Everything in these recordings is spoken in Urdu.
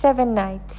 7 Nights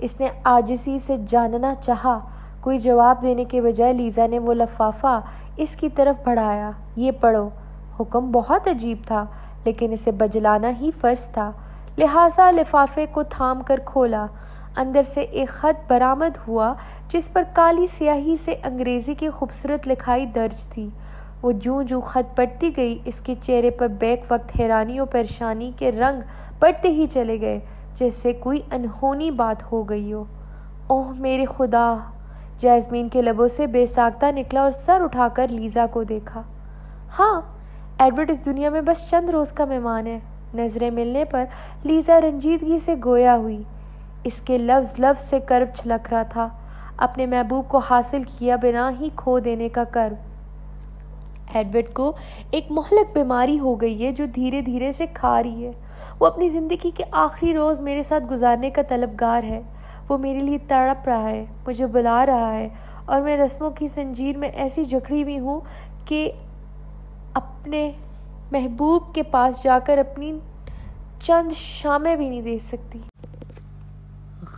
اس نے عاجزی سے جاننا چاہا۔ کوئی جواب دینے کے بجائے لیزا نے وہ لفافہ اس کی طرف بڑھایا۔ یہ پڑھو۔ حکم بہت عجیب تھا لیکن اسے بجلانا ہی فرض تھا، لہٰذا لفافے کو تھام کر کھولا۔ اندر سے ایک خط برآمد ہوا جس پر کالی سیاہی سے انگریزی کی خوبصورت لکھائی درج تھی۔ وہ جوں جوں خط پڑھتی گئی اس کے چہرے پر بیک وقت حیرانی اور پریشانی کے رنگ بڑھتے ہی چلے گئے، جیسے کوئی انہونی بات ہو گئی ہو۔ اوہ میرے خدا! جیسمین کے لبوں سے بے ساختہ نکلا اور سر اٹھا کر لیزا کو دیکھا۔ ہاں، ایڈورڈ اس دنیا میں بس چند روز کا مہمان ہے۔ نظریں ملنے پر لیزا رنجیدگی سے گویا ہوئی۔ اس کے لفظ لفظ سے کرب چھلک رہا تھا، اپنے محبوب کو حاصل کیا بنا ہی کھو دینے کا کرب۔ ایڈورڈ کو ایک مہلک بیماری ہو گئی ہے جو دھیرے دھیرے سے کھا رہی ہے۔ وہ اپنی زندگی کے آخری روز میرے ساتھ گزارنے کا طلبگار ہے۔ وہ میرے لیے تڑپ رہا ہے، مجھے بلا رہا ہے، اور میں رسموں کی زنجیر میں ایسی جکڑی ہوئی ہوں کہ اپنے محبوب کے پاس جا کر اپنی چند شامیں بھی نہیں دے سکتی۔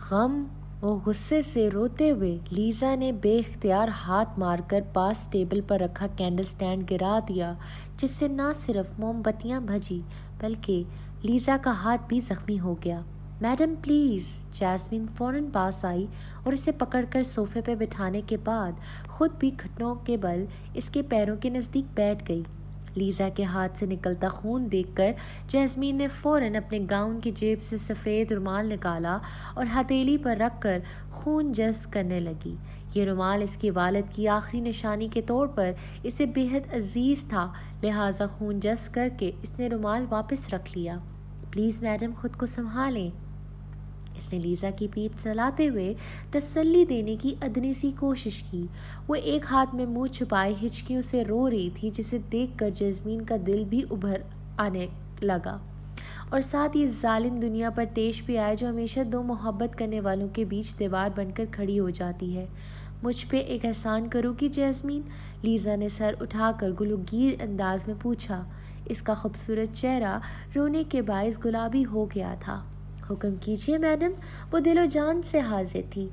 غم و غصے سے روتے ہوئے لیزا نے بے اختیار ہاتھ مار کر پاس ٹیبل پر رکھا کینڈل سٹینڈ گرا دیا، جس سے نہ صرف موم بتیاں بجھی بلکہ لیزا کا ہاتھ بھی زخمی ہو گیا۔ Madam please! جیسمین فوراً پاس آئی اور اسے پکڑ کر صوفے پہ بٹھانے کے بعد خود بھی گھٹنوں کے بل اس کے پیروں کے نزدیک بیٹھ گئی۔ لیزا کے ہاتھ سے نکلتا خون دیکھ کر جیسمین نے فوراً اپنے گاؤن کی جیب سے سفید رومال نکالا اور ہتھیلی پر رکھ کر خون جذب کرنے لگی۔ یہ رومال اس کے والد کی آخری نشانی کے طور پر اسے بے حد عزیز تھا، لہٰذا خون جذب کر کے اس نے رومال واپس رکھ لیا۔ پلیز میڈم، خود کو سنبھالیں۔ اس نے لیزا کی پیٹھ سلاتے ہوئے تسلی دینے کی ادنی سی کوشش کی۔ وہ ایک ہاتھ میں منہ چھپائے ہچکیوں سے رو رہی تھی، جسے دیکھ کر جیسمین کا دل بھی ابھر آنے لگا اور ساتھ ہی ظالم دنیا پر تیش بھی آئے جو ہمیشہ دو محبت کرنے والوں کے بیچ دیوار بن کر کھڑی ہو جاتی ہے۔ مجھ پہ ایک احسان کرو گی جیسمین؟ لیزا نے سر اٹھا کر گلوگیر انداز میں پوچھا۔ اس کا خوبصورت چہرہ رونے کے باعث گلابی ہو گیا تھا۔ حکم کیجیے میڈم، وہ دل و جان سے حاضر تھی۔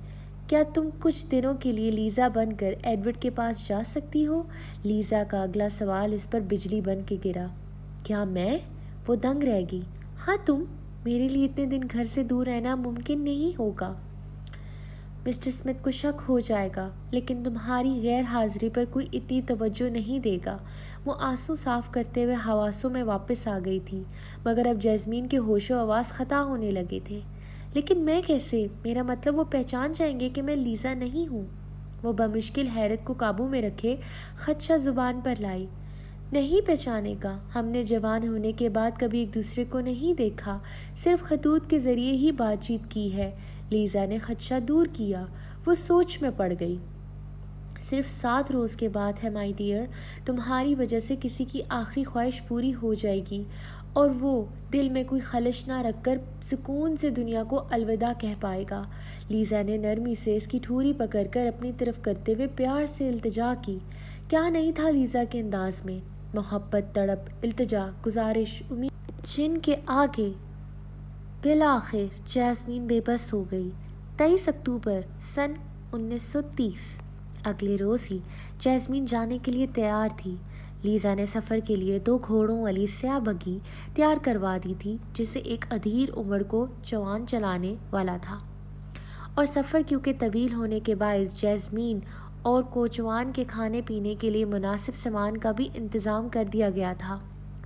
کیا تم کچھ دنوں کے لیے لیزا بن کر ایڈورڈ کے پاس جا سکتی ہو؟ لیزا کا اگلا سوال اس پر بجلی بن کے گرا۔ کیا میں؟ وہ دنگ رہ گئی۔ ہاں تم، میرے لیے اتنے دن گھر سے دور رہنا ممکن نہیں ہوگا۔ مسٹر اسمتھ کو شک ہو جائے گا، لیکن تمہاری غیر حاضری پر کوئی اتنی توجہ نہیں دے گا۔ وہ آنسو صاف کرتے ہوئے حواسوں میں واپس آ گئی تھی، مگر اب جیسمین کے ہوش و حواس خطا ہونے لگے تھے۔ لیکن میں کیسے؟ میرا مطلب وہ پہچان جائیں گے کہ میں لیزا نہیں ہوں۔ وہ بمشکل حیرت کو قابو میں رکھے خدشہ زبان پر لائی۔ نہیں پہچانے گا، ہم نے جوان ہونے کے بعد کبھی ایک دوسرے کو نہیں دیکھا، صرف خطوط کے ذریعے ہی بات چیت کی ہے۔ لیزا نے خدشہ دور کیا۔ وہ سوچ میں پڑ گئی۔ صرف 7 روز کے بعد ہے مائی ڈیئر، تمہاری وجہ سے کسی کی آخری خواہش پوری ہو جائے گی اور وہ دل میں کوئی خلش نہ رکھ کر سکون سے دنیا کو الوداع کہہ پائے گا۔ لیزا نے نرمی سے اس کی ٹھوری پکڑ کر اپنی طرف کرتے ہوئے پیار سے التجا کی۔ کیا نہیں تھا لیزا کے انداز میں؟ محبت، تڑپ، التجا، گزارش، امید، جن کے آگے بالآخر جیسمین بے بس ہو گئی۔ 23 اکتوبر سن 1930۔ اگلے روز ہی جیسمین جانے کے لیے تیار تھی۔ لیزا نے سفر کے لیے 2 گھوڑوں والی سیاہ بگی تیار کروا دی تھی، جسے ایک ادھیر عمر کو جوان چلانے والا تھا، اور سفر کیونکہ طویل ہونے کے باعث جیسمین اور کوچوان کے کھانے پینے کے لیے مناسب سامان کا بھی انتظام کر دیا گیا تھا۔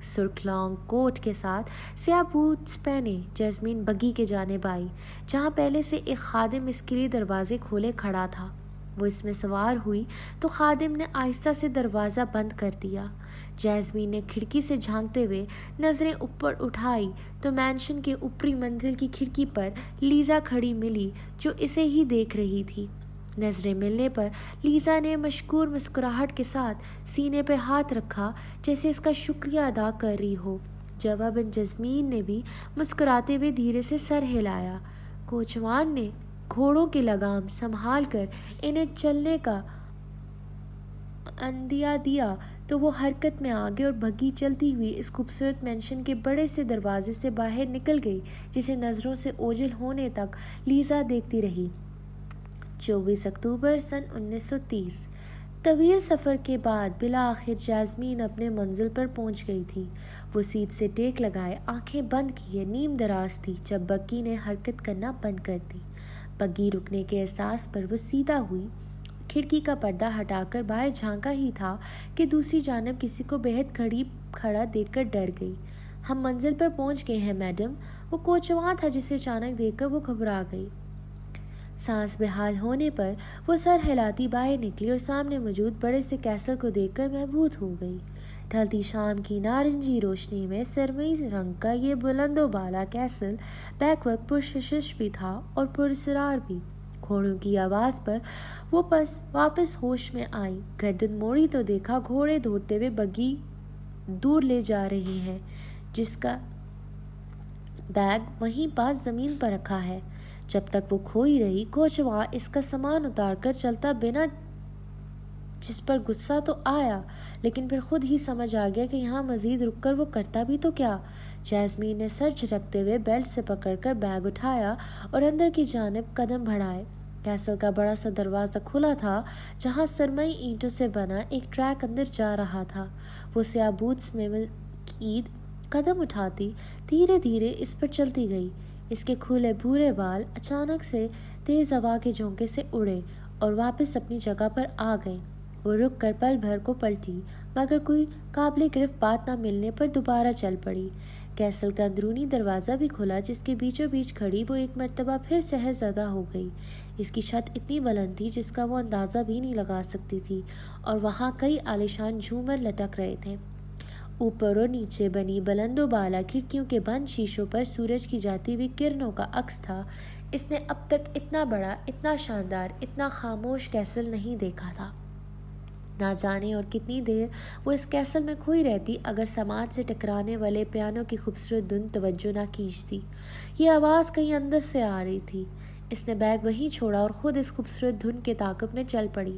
سرخ لانگ کوٹ کے ساتھ سیاہ بوٹس پہنے جیسمین بگی کے جانب آئی، جہاں پہلے سے ایک خادم اس کے لیے دروازے کھولے کھڑا تھا۔ وہ اس میں سوار ہوئی تو خادم نے آہستہ سے دروازہ بند کر دیا۔ جیسمین نے کھڑکی سے جھانکتے ہوئے نظریں اوپر اٹھائی تو مینشن کے اوپری منزل کی کھڑکی پر لیزا کھڑی ملی، جو اسے ہی دیکھ رہی تھی۔ نظریں ملنے پر لیزا نے مشکور مسکراہٹ کے ساتھ سینے پہ ہاتھ رکھا، جیسے اس کا شکریہ ادا کر رہی ہو۔ جواباً جیسمین نے بھی مسکراتے ہوئے دھیرے سے سر ہلایا۔ کوچوان نے گھوڑوں کے لگام سنبھال کر انہیں چلنے کا اندیا دیا تو وہ حرکت میں آ گئے اور بگی چلتی ہوئی اس خوبصورت مینشن کے بڑے سے دروازے سے باہر نکل گئی، جسے نظروں سے اوجھل ہونے تک لیزا دیکھتی رہی۔ 24 اکتوبر سن 1930۔ طویل سفر کے بعد بالآخر جیسمین اپنے منزل پر پہنچ گئی تھی۔ وہ سیٹ سے ٹیک لگائے، آنکھیں بند کیے نیم دراز تھی جب بگی نے حرکت کرنا بند کر دی۔ بگی رکنے کے احساس پر وہ سیدھا ہوئی، کھڑکی کا پردہ ہٹا کر باہر جھانکا ہی تھا کہ دوسری جانب کسی کو بہت قریب کھڑا دیکھ کر ڈر گئی۔ ہم منزل پر پہنچ گئے ہیں میڈم، وہ کوچواں تھا جسے اچانک دیکھ کر وہ گھبرا گئی۔ سانس بحال ہونے پر وہ سر ہلاتی باہر نکلی اور سامنے موجود بڑے سے کیسل کو دیکھ کر محبوط ہو گئی۔ ڈھلتی شام کی نارنجی روشنی میں سرمئی رنگ کا یہ بلند و بالا کیسل بیک وقت پرکشش بھی تھا اور پراسرار بھی۔ گھوڑوں کی آواز پر وہ واپس ہوش میں آئی، گردن موڑی تو دیکھا گھوڑے دوڑتے ہوئے بگی دور لے جا رہی ہیں، جس کا بیگ وہیں پاس زمین پر رکھا ہے۔ جب تک وہ کھوئی رہی، کوچواں اس کا سامان اتار کر چلتا بنا، جس پر غصہ تو آیا لیکن پھر خود ہی سمجھ آ گیا کہ یہاں مزید رک کر وہ کرتا بھی تو کیا۔ جیسمین نے سر جھٹکتے ہوئے بیلٹ سے پکڑ کر بیگ اٹھایا اور اندر کی جانب قدم بڑھائے۔ کیسل کا بڑا سا دروازہ کھلا تھا، جہاں سرمئی اینٹوں سے بنا ایک ٹریک اندر جا رہا تھا۔ وہ سیاہ بوٹس میں مقید قدم اٹھاتی دھیرے دھیرے اس پر چلتی گئی۔ اس کے کھلے بھورے بال اچانک سے تیز ہوا کے جھونکے سے اڑے اور واپس اپنی جگہ پر آ گئے۔ وہ رک کر پل بھر کو پلٹی، مگر کوئی قابل گرفت بات نہ ملنے پر دوبارہ چل پڑی۔ کیسل کا اندرونی دروازہ بھی کھلا، جس کے بیچوں بیچ کھڑی وہ ایک مرتبہ پھر سحر زدہ ہو گئی۔ اس کی چھت اتنی بلند تھی جس کا وہ اندازہ بھی نہیں لگا سکتی تھی، اور وہاں کئی عالیشان جھومر لٹک رہے تھے۔ اوپر اور نیچے بنی بلند و بالا کھڑکیوں کے بند شیشوں پر سورج کی جاتی ہوئی کرنوں کا عکس تھا۔ اس نے اب تک اتنا بڑا، اتنا شاندار، اتنا خاموش کیسل نہیں دیکھا تھا۔ نہ جانے اور کتنی دیر وہ اس کیسل میں کھوئی رہتی اگر سماج سے ٹکرانے والے پیانو کی خوبصورت دھن توجہ نہ کھینچتی۔ یہ آواز کہیں اندر سے آ رہی تھی۔ اس نے بیگ وہیں چھوڑا اور خود اس خوبصورت دھن کے تعاقب میں چل پڑی۔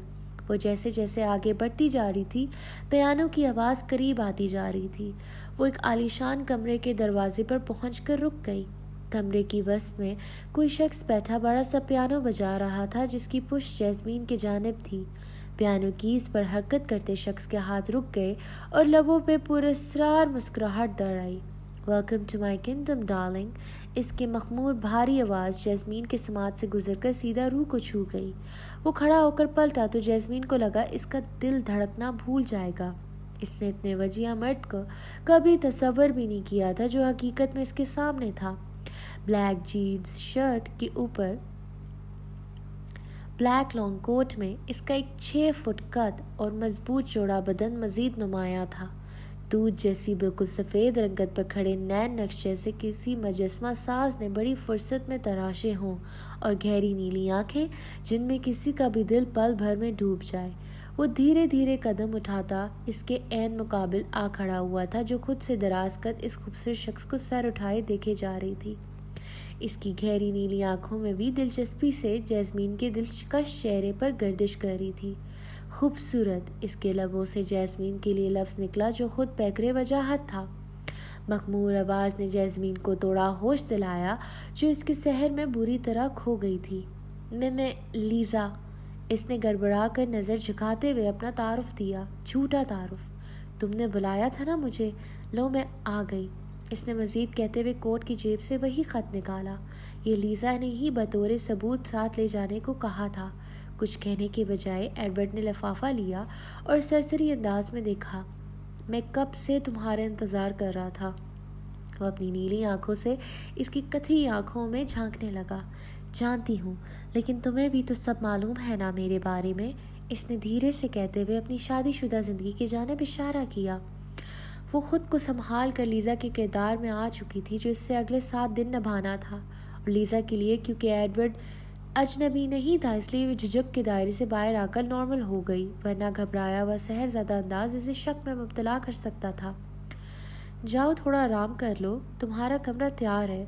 وہ جیسے جیسے آگے بڑھتی جا رہی تھی، پیانو کی آواز قریب آتی جا رہی تھی۔ وہ ایک عالیشان کمرے کے دروازے پر پہنچ کر رک گئی۔ کمرے کی وسط میں کوئی شخص بیٹھا بڑا سا پیانو بجا رہا تھا، جس کی پشت جیسمین کی جانب تھی۔ پیانو کیز پر حرکت کرتے شخص کے ہاتھ رک گئے اور لبوں پہ پراسرار مسکراہٹ در آئی۔ Welcome to my kingdom darling. اس کی مخمور بھاری آواز جیسمین کے سماعت سے گزر کر سیدھا روح کو چھو گئی۔ وہ کھڑا ہو کر پلٹا تو جیسمین کو لگا اس کا دل دھڑکنا بھول جائے گا۔ اس نے اتنے وجیہ مرد کو کبھی تصور بھی نہیں کیا تھا جو حقیقت میں اس کے سامنے تھا۔ بلیک جینز شرٹ کے اوپر بلیک لانگ کوٹ میں اس کا ایک 6 فٹ قد اور مضبوط چوڑا بدن مزید نمایاں تھا۔ دودھ جیسی بالکل سفید رنگت پر کھڑے نین نقش جیسے کسی مجسمہ ساز نے بڑی فرصت میں تراشے ہوں، اور گہری نیلی آنکھیں جن میں کسی کا بھی دل پل بھر میں ڈوب جائے۔ وہ دھیرے دھیرے قدم اٹھاتا اس کے عین مقابل آ کھڑا ہوا تھا، جو خود سے دراز قد اس خوبصورت شخص کو سر اٹھائے دیکھے جا رہی تھی۔ اس کی گہری نیلی آنکھوں میں بھی دلچسپی سے جیسمین کے دلکش چہرے پر گردش کر رہی تھی۔ خوبصورت، اس کے لبوں سے جیسمین کے لیے لفظ نکلا جو خود پیکرے وجاہت تھا۔ مخمور آواز نے جیسمین کو توڑا ہوش دلایا، جو اس کے سحر میں بری طرح کھو گئی تھی۔ میں لیزا۔ اس نے گڑبڑا کر نظر جھکاتے ہوئے اپنا تعارف دیا۔ جھوٹا تعارف۔ تم نے بلایا تھا نا مجھے، لو میں آ گئی۔ اس نے مزید کہتے ہوئے کوٹ کی جیب سے وہی خط نکالا۔ یہ لیزا نے ہی بطور ثبوت ساتھ لے جانے کو کہا تھا۔ کچھ کہنے کے بجائے ایڈورڈ نے لفافہ لیا اور سرسری انداز میں دیکھا۔ میں کب سے تمہارا انتظار کر رہا تھا۔ وہ اپنی نیلی آنکھوں سے اس کی کتھی آنکھوں میں جھانکنے لگا۔ جانتی ہوں، لیکن تمہیں بھی تو سب معلوم ہے نا میرے بارے میں، اس نے دھیرے سے کہتے ہوئے اپنی شادی شدہ زندگی کی جانب اشارہ کیا۔ وہ خود کو سنبھال کر لیزا کے کردار میں آ چکی تھی، جو اس سے اگلے 7 دن نبھانا تھا، اور لیزا کے لیے کیونکہ ایڈورڈ اجنبی نہیں تھا، اس لیے وہ جھجک کے دائرے سے باہر آ کر نارمل ہو گئی، ورنہ گھبرایا ہوا سحر زدہ انداز اسے شک میں مبتلا کر سکتا تھا۔ جاؤ تھوڑا آرام کر لو، تمہارا کمرہ تیار ہے،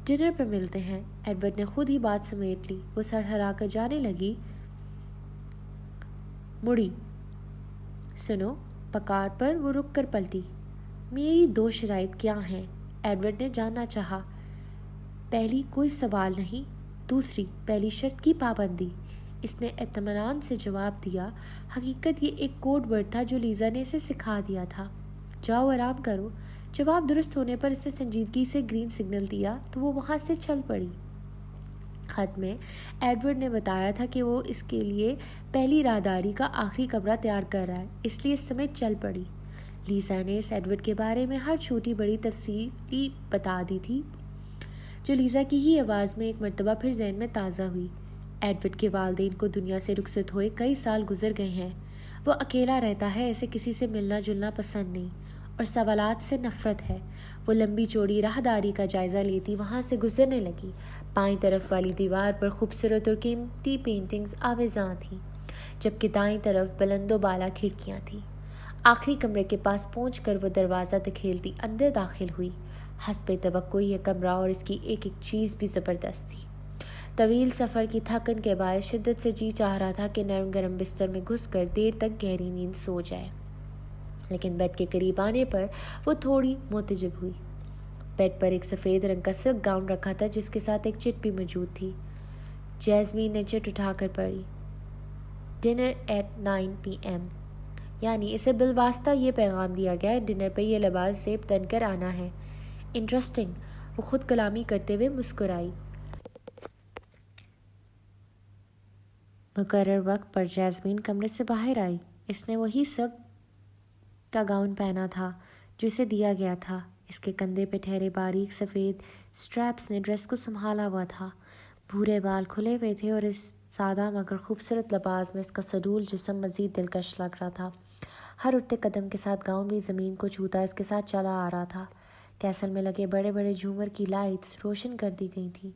ڈنر پر ملتے ہیں۔ ایڈورڈ نے خود ہی بات سمیٹ لی۔ وہ سر ہرا کر جانے لگی۔ مڑی، سنو، پکار پر وہ رک کر پلٹی۔ میری 2 شرائط کیا ہیں؟ ایڈورڈ نے جاننا چاہا۔ پہلی، کوئی سوال نہیں۔ دوسری، پہلی شرط کی پابندی۔ اس نے اطمینان سے جواب دیا۔ حقیقت یہ ایک کوڈ ورڈ تھا جو لیزا نے اسے سکھا دیا تھا۔ جاؤ آرام کرو۔ جواب درست ہونے پر اس نے سنجیدگی سے گرین سگنل دیا تو وہ وہاں سے چل پڑی۔ خط میں ایڈورڈ نے بتایا تھا کہ وہ اس کے لیے پہلی راہداری کا آخری کمرہ تیار کر رہا ہے، اس لیے اس سمے چل پڑی۔ لیزا نے اس ایڈورڈ کے بارے میں ہر چھوٹی بڑی تفصیلی بتا دی تھی جو لیزا کی ہی آواز میں ایک مرتبہ پھر ذہن میں تازہ ہوئی۔ ایڈورڈ کے والدین کو دنیا سے رخصت ہوئے کئی سال گزر گئے ہیں۔ وہ اکیلا رہتا ہے، اسے کسی سے ملنا جلنا پسند نہیں اور سوالات سے نفرت ہے۔ وہ لمبی چوڑی راہداری کا جائزہ لیتی وہاں سے گزرنے لگی۔ بائیں طرف والی دیوار پر خوبصورت اور قیمتی پینٹنگز آویزاں تھیں، جبکہ دائیں طرف بلند و بالا کھڑکیاں تھیں۔ آخری کمرے کے پاس پہنچ کر وہ دروازہ دھکیلتی اندر داخل ہوئی۔ حسب توقع یہ کمرہ اور اس کی ایک ایک چیز بھی زبردست تھی۔ طویل سفر کی تھکن کے باعث شدت سے جی چاہ رہا تھا کہ نرم گرم بستر میں گھس کر دیر تک گہری نیند سو جائے، لیکن بیڈ کے قریب آنے پر وہ تھوڑی متعجب ہوئی۔ بیڈ پر ایک سفید رنگ کا سلک گاؤن رکھا تھا جس کے ساتھ ایک چٹ بھی موجود تھی۔ جیسمین نے چٹ اٹھا کر پڑھی، ڈنر ایٹ 9 PM، یعنی اسے بالواسطہ یہ پیغام دیا گیا ہے ڈنر پہ یہ لباس زیب تن کر آنا ہے۔ انٹرسٹنگ، وہ خود کلامی کرتے ہوئے مسکرائی۔ مقرر وقت پر جیسمین کمرے سے باہر آئی۔ اس نے وہی سلک کا گاؤن پہنا تھا جو اسے دیا گیا تھا۔ اس کے کندھے پہ ٹھہرے باریک سفید سٹریپس نے ڈریس کو سنبھالا ہوا تھا۔ بھورے بال کھلے ہوئے تھے اور اس سادہ مگر خوبصورت لباس میں اس کا سڈول جسم مزید دلکش لگ رہا تھا۔ ہر اٹھتے قدم کے ساتھ گاؤن بھی زمین کو چھوتا اس کے ساتھ چلا آ رہا تھا۔ کیسل میں لگے بڑے بڑے جھومر کی لائٹس روشن کر دی گئی تھیں۔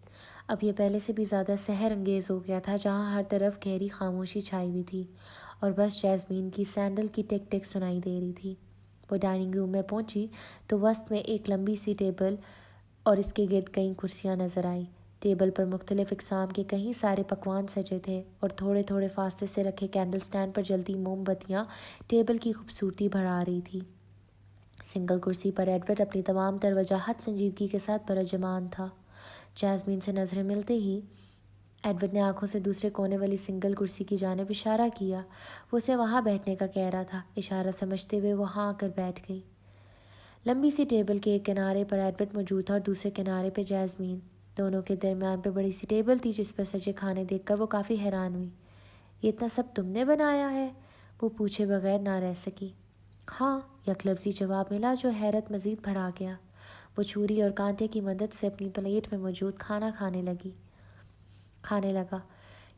اب یہ پہلے سے بھی زیادہ سحر انگیز ہو گیا تھا، جہاں ہر طرف گہری خاموشی چھائی ہوئی تھی اور بس جیسمین کی سینڈل کی ٹک ٹک سنائی دے رہی تھی۔ وہ ڈائننگ روم میں پہنچی تو وسط میں ایک لمبی سی ٹیبل اور اس کے گرد کئی کرسیاں نظر آئیں۔ ٹیبل پر مختلف اقسام کے کئی سارے پکوان سجے تھے اور تھوڑے تھوڑے فاصلے سے رکھے کینڈل سٹینڈ پر جلتی موم بتیاں ٹیبل کی خوبصورتی بڑھا رہی تھی۔ سنگل کرسی پر ایڈورڈ اپنی تمام تر وجاہت سنجیدگی کے ساتھ برجمان تھا۔ جیسمین سے نظریں ملتے ہی ایڈورڈ نے آنکھوں سے دوسرے کونے والی سنگل کرسی کی جانب اشارہ کیا۔ وہ اسے وہاں بیٹھنے کا کہہ رہا تھا۔ اشارہ سمجھتے ہوئے وہاں آ کر بیٹھ گئی۔ لمبی سی ٹیبل کے ایک کنارے پر ایڈورڈ موجود تھا اور دوسرے کنارے پہ جیسمین۔ دونوں کے درمیان پہ بڑی سی ٹیبل تھی جس پر سجے کھانے دیکھ کر وہ کافی حیران ہوئی۔ یہ اتنا سب تم نے بنایا ہے؟ وہ پوچھے بغیر نہ رہ سکی۔ ہاں، یک لفظی جواب ملا جو حیرت مزید بڑھا گیا۔ وہ چھری اور کانٹے کی مدد سے اپنی پلیٹ میں موجود کھانا کھانے لگا۔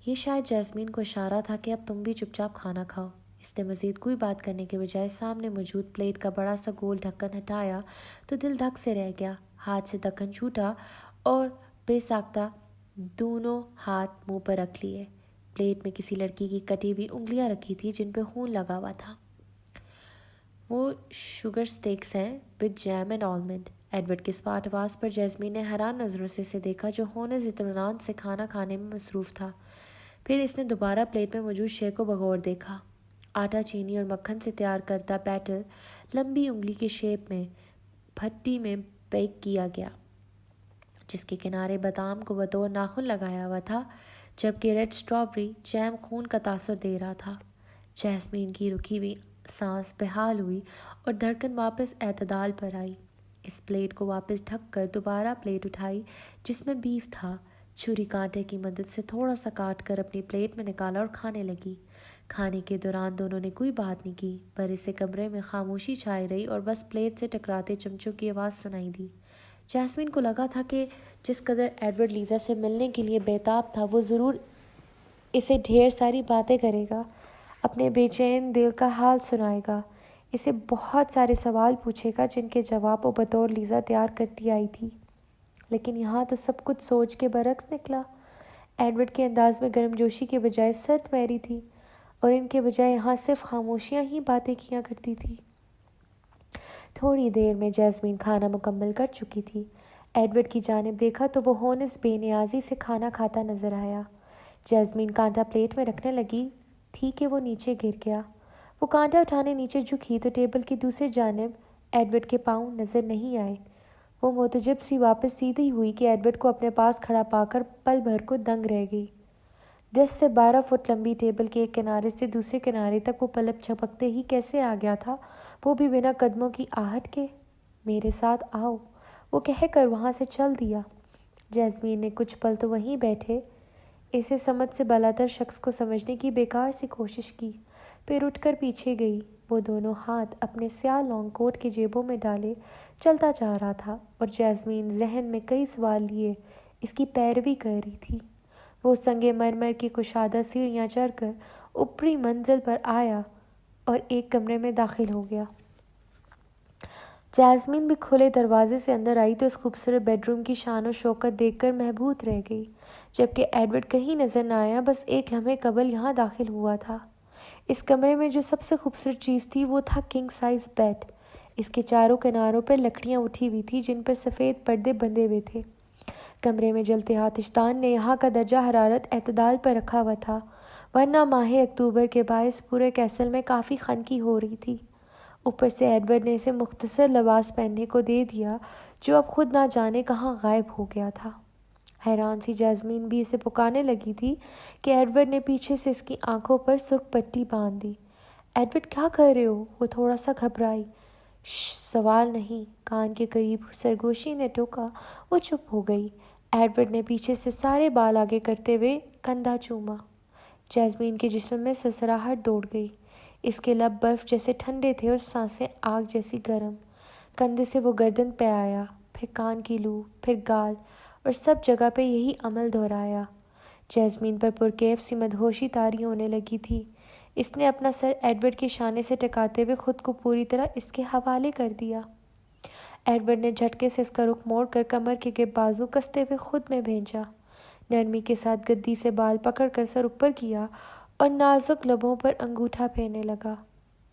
یہ شاید جیسمین کو اشارہ تھا کہ اب تم بھی چپ چاپ کھانا کھاؤ۔ اس نے مزید کوئی بات کرنے کے بجائے سامنے موجود پلیٹ کا بڑا سا گول ڈھکن ہٹایا تو دل دھک سے رہ گیا۔ ہاتھ سے ڈھکن چھوٹا اور بے ساختہ دونوں ہاتھ منہ پر رکھ لیے۔ پلیٹ میں کسی لڑکی کی کٹی ہوئی انگلیاں رکھی تھی جن پہ خون لگا ہوا تھا۔ وہ شوگر سٹیکس ہیں with jam and almond. Edward کی اسپاٹ آواز پر جیسمین نے حیران نظروں سے اسے دیکھا جو ہونے اطمینان سے کھانا کھانے میں مصروف تھا۔ پھر اس نے دوبارہ پلیٹ میں موجود شے کو بغور دیکھا۔ آٹا، چینی اور مکھن سے تیار کردہ بیٹر لمبی انگلی کے شیپ میں بھٹی میں بیک کیا گیا، جس کے کنارے بادام کو بطور ناخن لگایا ہوا تھا، جبکہ ریڈ اسٹرابری جیم خون کا تاثر دے رہا تھا۔ جیسمین کی رکی ہوئی سانس بحال ہوئی اور دھڑکن واپس اعتدال پر آئی۔ اس پلیٹ کو واپس ڈھک کر دوبارہ پلیٹ اٹھائی جس میں بیف تھا۔ چھری کانٹے کی مدد سے تھوڑا سا کاٹ کر اپنی پلیٹ میں نکالا اور کھانے لگی۔ کھانے کے دوران دونوں نے کوئی بات نہیں کی، پر اسے کمرے میں خاموشی چھائی رہی اور بس پلیٹ سے ٹکراتے چمچوں کی آواز سنائی دی۔ جیسمین کو لگا تھا کہ جس قدر ایڈورڈ لیزا سے ملنے کے لیے بےتاب تھا وہ ضرور اسے ڈھیر ساری باتیں کرے گا، اپنے بے چین دل کا حال سنائے گا، اسے بہت سارے سوال پوچھے گا جن کے جواب وہ بطور لیزا تیار کرتی آئی تھی۔ لیکن یہاں تو سب کچھ سوچ کے برعکس نکلا۔ ایڈورڈ کے انداز میں گرم جوشی کے بجائے سرد میری تھی اور ان کے بجائے یہاں صرف خاموشیاں ہی باتیں کیا کرتی تھی۔ تھوڑی دیر میں جیسمین کھانا مکمل کر چکی تھی۔ ایڈورڈ کی جانب دیکھا تو وہ ہونس بے نیازی سے کھانا کھاتا نظر آیا۔ جیسمین کانٹا پلیٹ میں رکھنے لگی تھی کہ وہ نیچے گر گیا۔ وہ کانٹا اٹھانے نیچے جھکی تو ٹیبل کی دوسری جانب ایڈورڈ کے پاؤں نظر نہیں آئے۔ وہ متعجب سی واپس سیدھی ہوئی کہ ایڈورڈ کو اپنے پاس کھڑا پا کر پل بھر کو دنگ رہ گئی۔ 10 سے 12 فٹ لمبی ٹیبل کے ایک کنارے سے دوسرے کنارے تک وہ پلک جھپکتے ہی کیسے آ گیا تھا، وہ بھی بنا قدموں کی آہٹ کے؟ میرے ساتھ آؤ، وہ کہہ کر وہاں سے چل دیا۔ جیسمین نے کچھ پل تو وہیں بیٹھے اسے سمجھ سے بالاتر شخص کو سمجھنے کی بیکار سی کوشش کی، پھر اٹھ کر پیچھے گئی۔ وہ دونوں ہاتھ اپنے سیاہ لانگ کوٹ کے جیبوں میں ڈالے چلتا جا رہا تھا اور جیسمین ذہن میں کئی سوال لیے اس کی پیروی کر رہی تھی۔ وہ سنگ مرمر کی کشادہ سیڑھیاں چڑھ کر اوپری منزل پر آیا اور ایک کمرے میں داخل ہو گیا۔ جیسمین بھی کھلے دروازے سے اندر آئی تو اس خوبصورت بیڈ روم کی شان و شوکت دیکھ کر محبوط رہ گئی، جبکہ ایڈورڈ کہیں نظر نہ آیا، بس ایک لمحے قبل یہاں داخل ہوا تھا۔ اس کمرے میں جو سب سے خوبصورت چیز تھی وہ تھا کنگ سائز بیڈ۔ اس کے چاروں کناروں پر لکڑیاں اٹھی ہوئی تھیں جن پر سفید پردے بندھے ہوئے تھے۔ کمرے میں جلتے آتش دان نے یہاں کا درجہ حرارت اعتدال پر رکھا ہوا تھا، ورنہ ماہ اکتوبر کے باعث پورے کیسل میں کافی خنکی ہو رہی تھی۔ اوپر سے ایڈورڈ نے اسے مختصر لباس پہننے کو دے دیا جو اب خود نہ جانے کہاں غائب ہو گیا تھا۔ حیران سی جیسمین بھی اسے پکارنے لگی تھی کہ ایڈورڈ نے پیچھے سے اس کی آنکھوں پر سرخ پٹی باندھ دی۔ ایڈورڈ کیا کر رہے ہو؟ وہ تھوڑا سا گھبرائی۔ سوال نہیں، کان کے قریب سرگوشی نے ٹوکا۔ وہ چپ ہو گئی۔ ایڈورڈ نے پیچھے سے سارے بال آگے کرتے ہوئے کندھا چوما۔ جیسمین کے جسم میں سرسراہٹ دوڑ گئی۔ اس کے لب برف جیسے ٹھنڈے تھے اور سانسیں آگ جیسی گرم۔ کندھے سے وہ گردن پہ آیا، پھر کان کی لو، پھر گال، اور سب جگہ پہ یہی عمل دہرایا۔ جیسمین پر پرکیف سی مدہوشی طاری ہونے لگی تھی۔ اس نے اپنا سر ایڈورڈ کے شانے سے ٹکاتے ہوئے خود کو پوری طرح اس کے حوالے کر دیا۔ ایڈورڈ نے جھٹکے سے اس کا رخ موڑ کر کمر کے گرد بازو کستے ہوئے خود میں بھیجا۔ نرمی کے ساتھ گدی سے بال پکڑ کر سر اوپر کیا اور نازک لبوں پر انگوٹھا پھیرنے لگا۔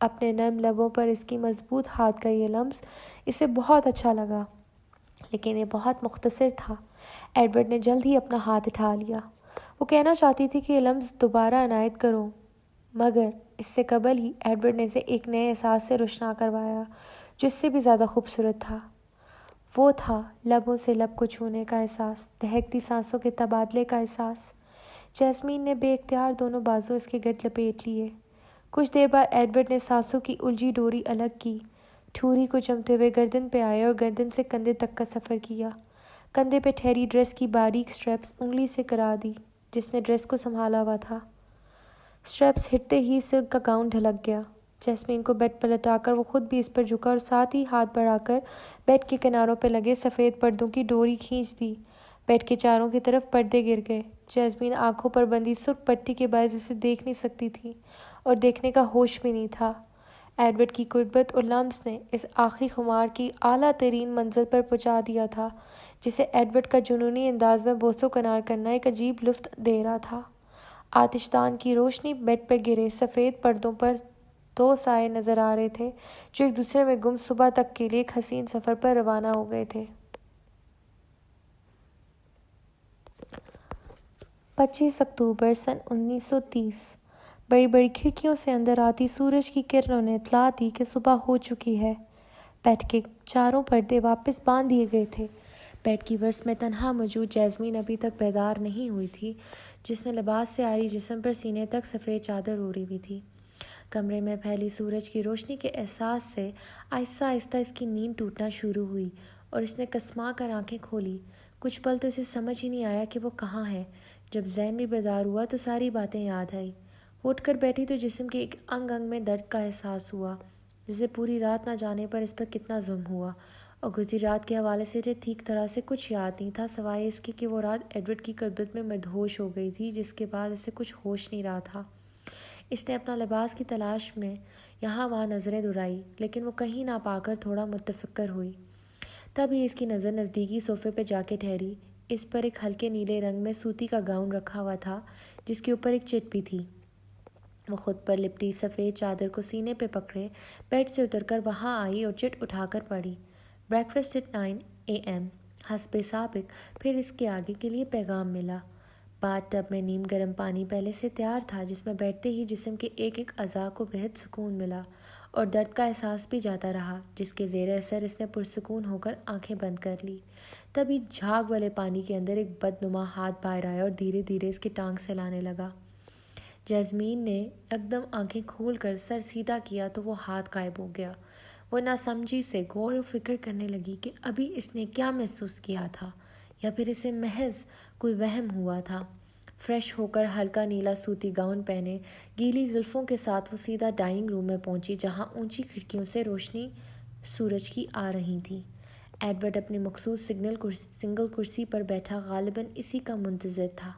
اپنے نرم لبوں پر اس کی مضبوط ہاتھ کا یہ لمس اسے بہت اچھا لگا، لیکن یہ بہت مختصر تھا۔ ایڈورڈ نے جلد ہی اپنا ہاتھ اٹھا لیا۔ وہ کہنا چاہتی تھی کہ یہ لمس دوبارہ عنایت کرو، مگر اس سے قبل ہی ایڈورڈ نے اسے ایک نئے احساس سے روشنا کروایا جو اس سے بھی زیادہ خوبصورت تھا۔ وہ تھا لبوں سے لب کو چھونے کا احساس، دہکتی سانسوں کے تبادلے کا احساس۔ جیسمین نے بے اختیار دونوں بازو اس کے گرد لپیٹ لیے۔ کچھ دیر بعد ایڈورڈ نے سانسوں کی الجھی ڈوری الگ کی، ٹھوری کو چمتے ہوئے گردن پہ آئے اور گردن سے کندھے تک کا سفر کیا۔ کندھے پہ ٹھہری ڈریس کی باریک سٹریپس انگلی سے کرا دی جس نے ڈریس کو سنبھالا ہوا تھا۔ سٹریپس ہٹتے ہی سلک کا گاؤن ڈھلک گیا۔ جیسمین کو بیڈ پر لٹا کر وہ خود بھی اس پر جھکا اور ساتھ ہی ہاتھ بڑھا کر بیڈ کے کناروں پہ لگے سفید پردوں کی ڈوری کھینچ دی۔ بیڈ کے چاروں کی طرف پردے گر گئے۔ جیسمین آنکھوں پر بندھی سرخ پٹی کے باعث اسے دیکھ نہیں سکتی تھی اور دیکھنے کا ہوش بھی نہیں تھا۔ ایڈورڈ کی قربت اور لمس نے اس آخری خمار کی اعلیٰ ترین منزل پر پہنچا دیا تھا جسے ایڈورڈ کا جنونی انداز میں بوسو کنار کرنا ایک عجیب لطف دے رہا تھا۔ آتش دان کی روشنی بیڈ پر گرے سفید پردوں پر دو سائے نظر آ رہے تھے جو ایک دوسرے میں گم صبح تک کے لیے ایک حسین سفر پر روانہ ہو گئے تھے۔ 25 اکتوبر سن 1930۔ بڑی بڑی کھڑکیوں سے اندر آتی سورج کی کرنوں نے اطلاع دی کہ صبح ہو چکی ہے۔ بیڈ کے چاروں پردے واپس باندھ دیے گئے تھے۔ بیڈ کی وسط میں تنہا موجود جیسمین ابھی تک بیدار نہیں ہوئی تھی، جس نے لباس سے آری جسم پر سینے تک سفید چادر اوڑھی ہوئی تھی۔ کمرے میں پھیلی سورج کی روشنی کے احساس سے آہستہ آہستہ اس کی نیند ٹوٹنا شروع ہوئی اور اس نے کسما کر آنکھیں کھولی۔ کچھ پل تو اسے سمجھ ہی نہیں آیا کہ وہ کہاں ہے۔ جب ذہن بھی بیدار ہوا تو ساری باتیں یاد آئی۔ وہ اٹھ کر بیٹھی تو جسم کے ایک انگ انگ میں درد کا احساس ہوا، جسے پوری رات نہ جانے پر اس پر کتنا ظلم ہوا، اور گزری رات کے حوالے سے ٹھیک طرح سے کچھ یاد نہیں تھا سوائے اس کے کہ وہ رات ایڈورڈ کی قربت میں مدہوش ہو گئی تھی، جس کے بعد اسے کچھ ہوش نہیں رہا تھا۔ اس نے اپنا لباس کی تلاش میں یہاں وہاں نظریں دوڑائی، لیکن وہ کہیں نہ پا کر تھوڑا متفکر ہوئی۔ تبھی اس کی نظر نزدیکی صوفے پہ جا کے ٹھہری۔ اس پر ایک ہلکے نیلے رنگ میں سوتی کا گاؤن رکھا ہوا تھا جس کے اوپر ایک چٹ بھی تھی۔ وہ خود پر لپٹی سفید چادر کو سینے پہ پکڑے بیڈ سے اتر کر وہاں آئی اور چٹ اٹھا کر پڑھی۔ Breakfast at 9 AM۔ حسب سابق پھر اس کے آگے کے لیے پیغام ملا۔ باتھ ٹب میں نیم گرم پانی پہلے سے تیار تھا، جس میں بیٹھتے ہی جسم کے ایک ایک اعضاء کو بہت سکون ملا اور درد کا احساس بھی جاتا رہا، جس کے زیر اثر اس نے پرسکون ہو کر آنکھیں بند کر لی۔ تبھی جھاگ والے پانی کے اندر ایک بدنما ہاتھ باہر آیا اور دھیرے دھیرے اس کی ٹانگ سلانے لگا۔ جیسمین نے ایک دم آنکھیں کھول کر سر سیدھا کیا تو وہ ہاتھ غائب ہو گیا۔ وہ ناسمجھی سے غور و فکر کرنے لگی کہ ابھی اس نے کیا محسوس کیا تھا، یا پھر اسے محض کوئی وہم ہوا تھا۔ فریش ہو کر ہلکا نیلا سوتی گاؤن پہنے گیلی زلفوں کے ساتھ وہ سیدھا ڈائننگ روم میں پہنچی، جہاں اونچی کھڑکیوں سے روشنی سورج کی آ رہی تھی۔ ایڈورڈ اپنی مخصوص سنگل کرسی پر بیٹھا غالباً اسی کا منتظر تھا۔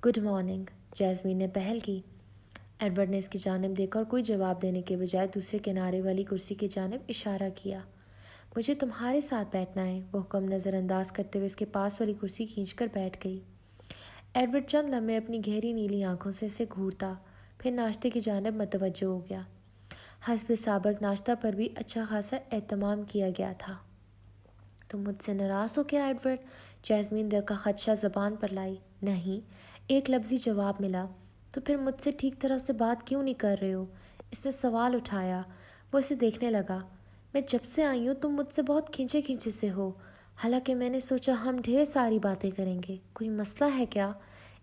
گڈ مارننگ، جیسمین نے پہل کی۔ ایڈورڈ نے اس کی جانب دیکھا اور کوئی جواب دینے کے بجائے دوسرے کنارے والی کرسی کی جانب اشارہ کیا۔ مجھے تمہارے ساتھ بیٹھنا ہے، وہ حکم نظر انداز کرتے ہوئے اس کے پاس والی کرسی کھینچ کر بیٹھ گئی۔ ایڈورڈ چند لمحے اپنی گہری نیلی آنکھوں سے اسے گھورتا، پھر ناشتے کی جانب متوجہ ہو گیا۔ حسب سابق ناشتہ پر بھی اچھا خاصا اہتمام کیا گیا تھا۔ تم مجھ سے ناراض ہو کیا ایڈورڈ؟ جیسمین دل کا خدشہ زبان پر لائی۔ نہیں، ایک لفظی جواب ملا۔ تو پھر مجھ سے ٹھیک طرح سے بات کیوں نہیں کر رہے ہو؟ اس نے سوال اٹھایا۔ وہ اسے دیکھنے لگا۔ میں جب سے آئی ہوں تم مجھ سے بہت کھینچے کھینچے سے ہو، حالانکہ میں نے سوچا ہم ڈھیر ساری باتیں کریں گے۔ کوئی مسئلہ ہے کیا؟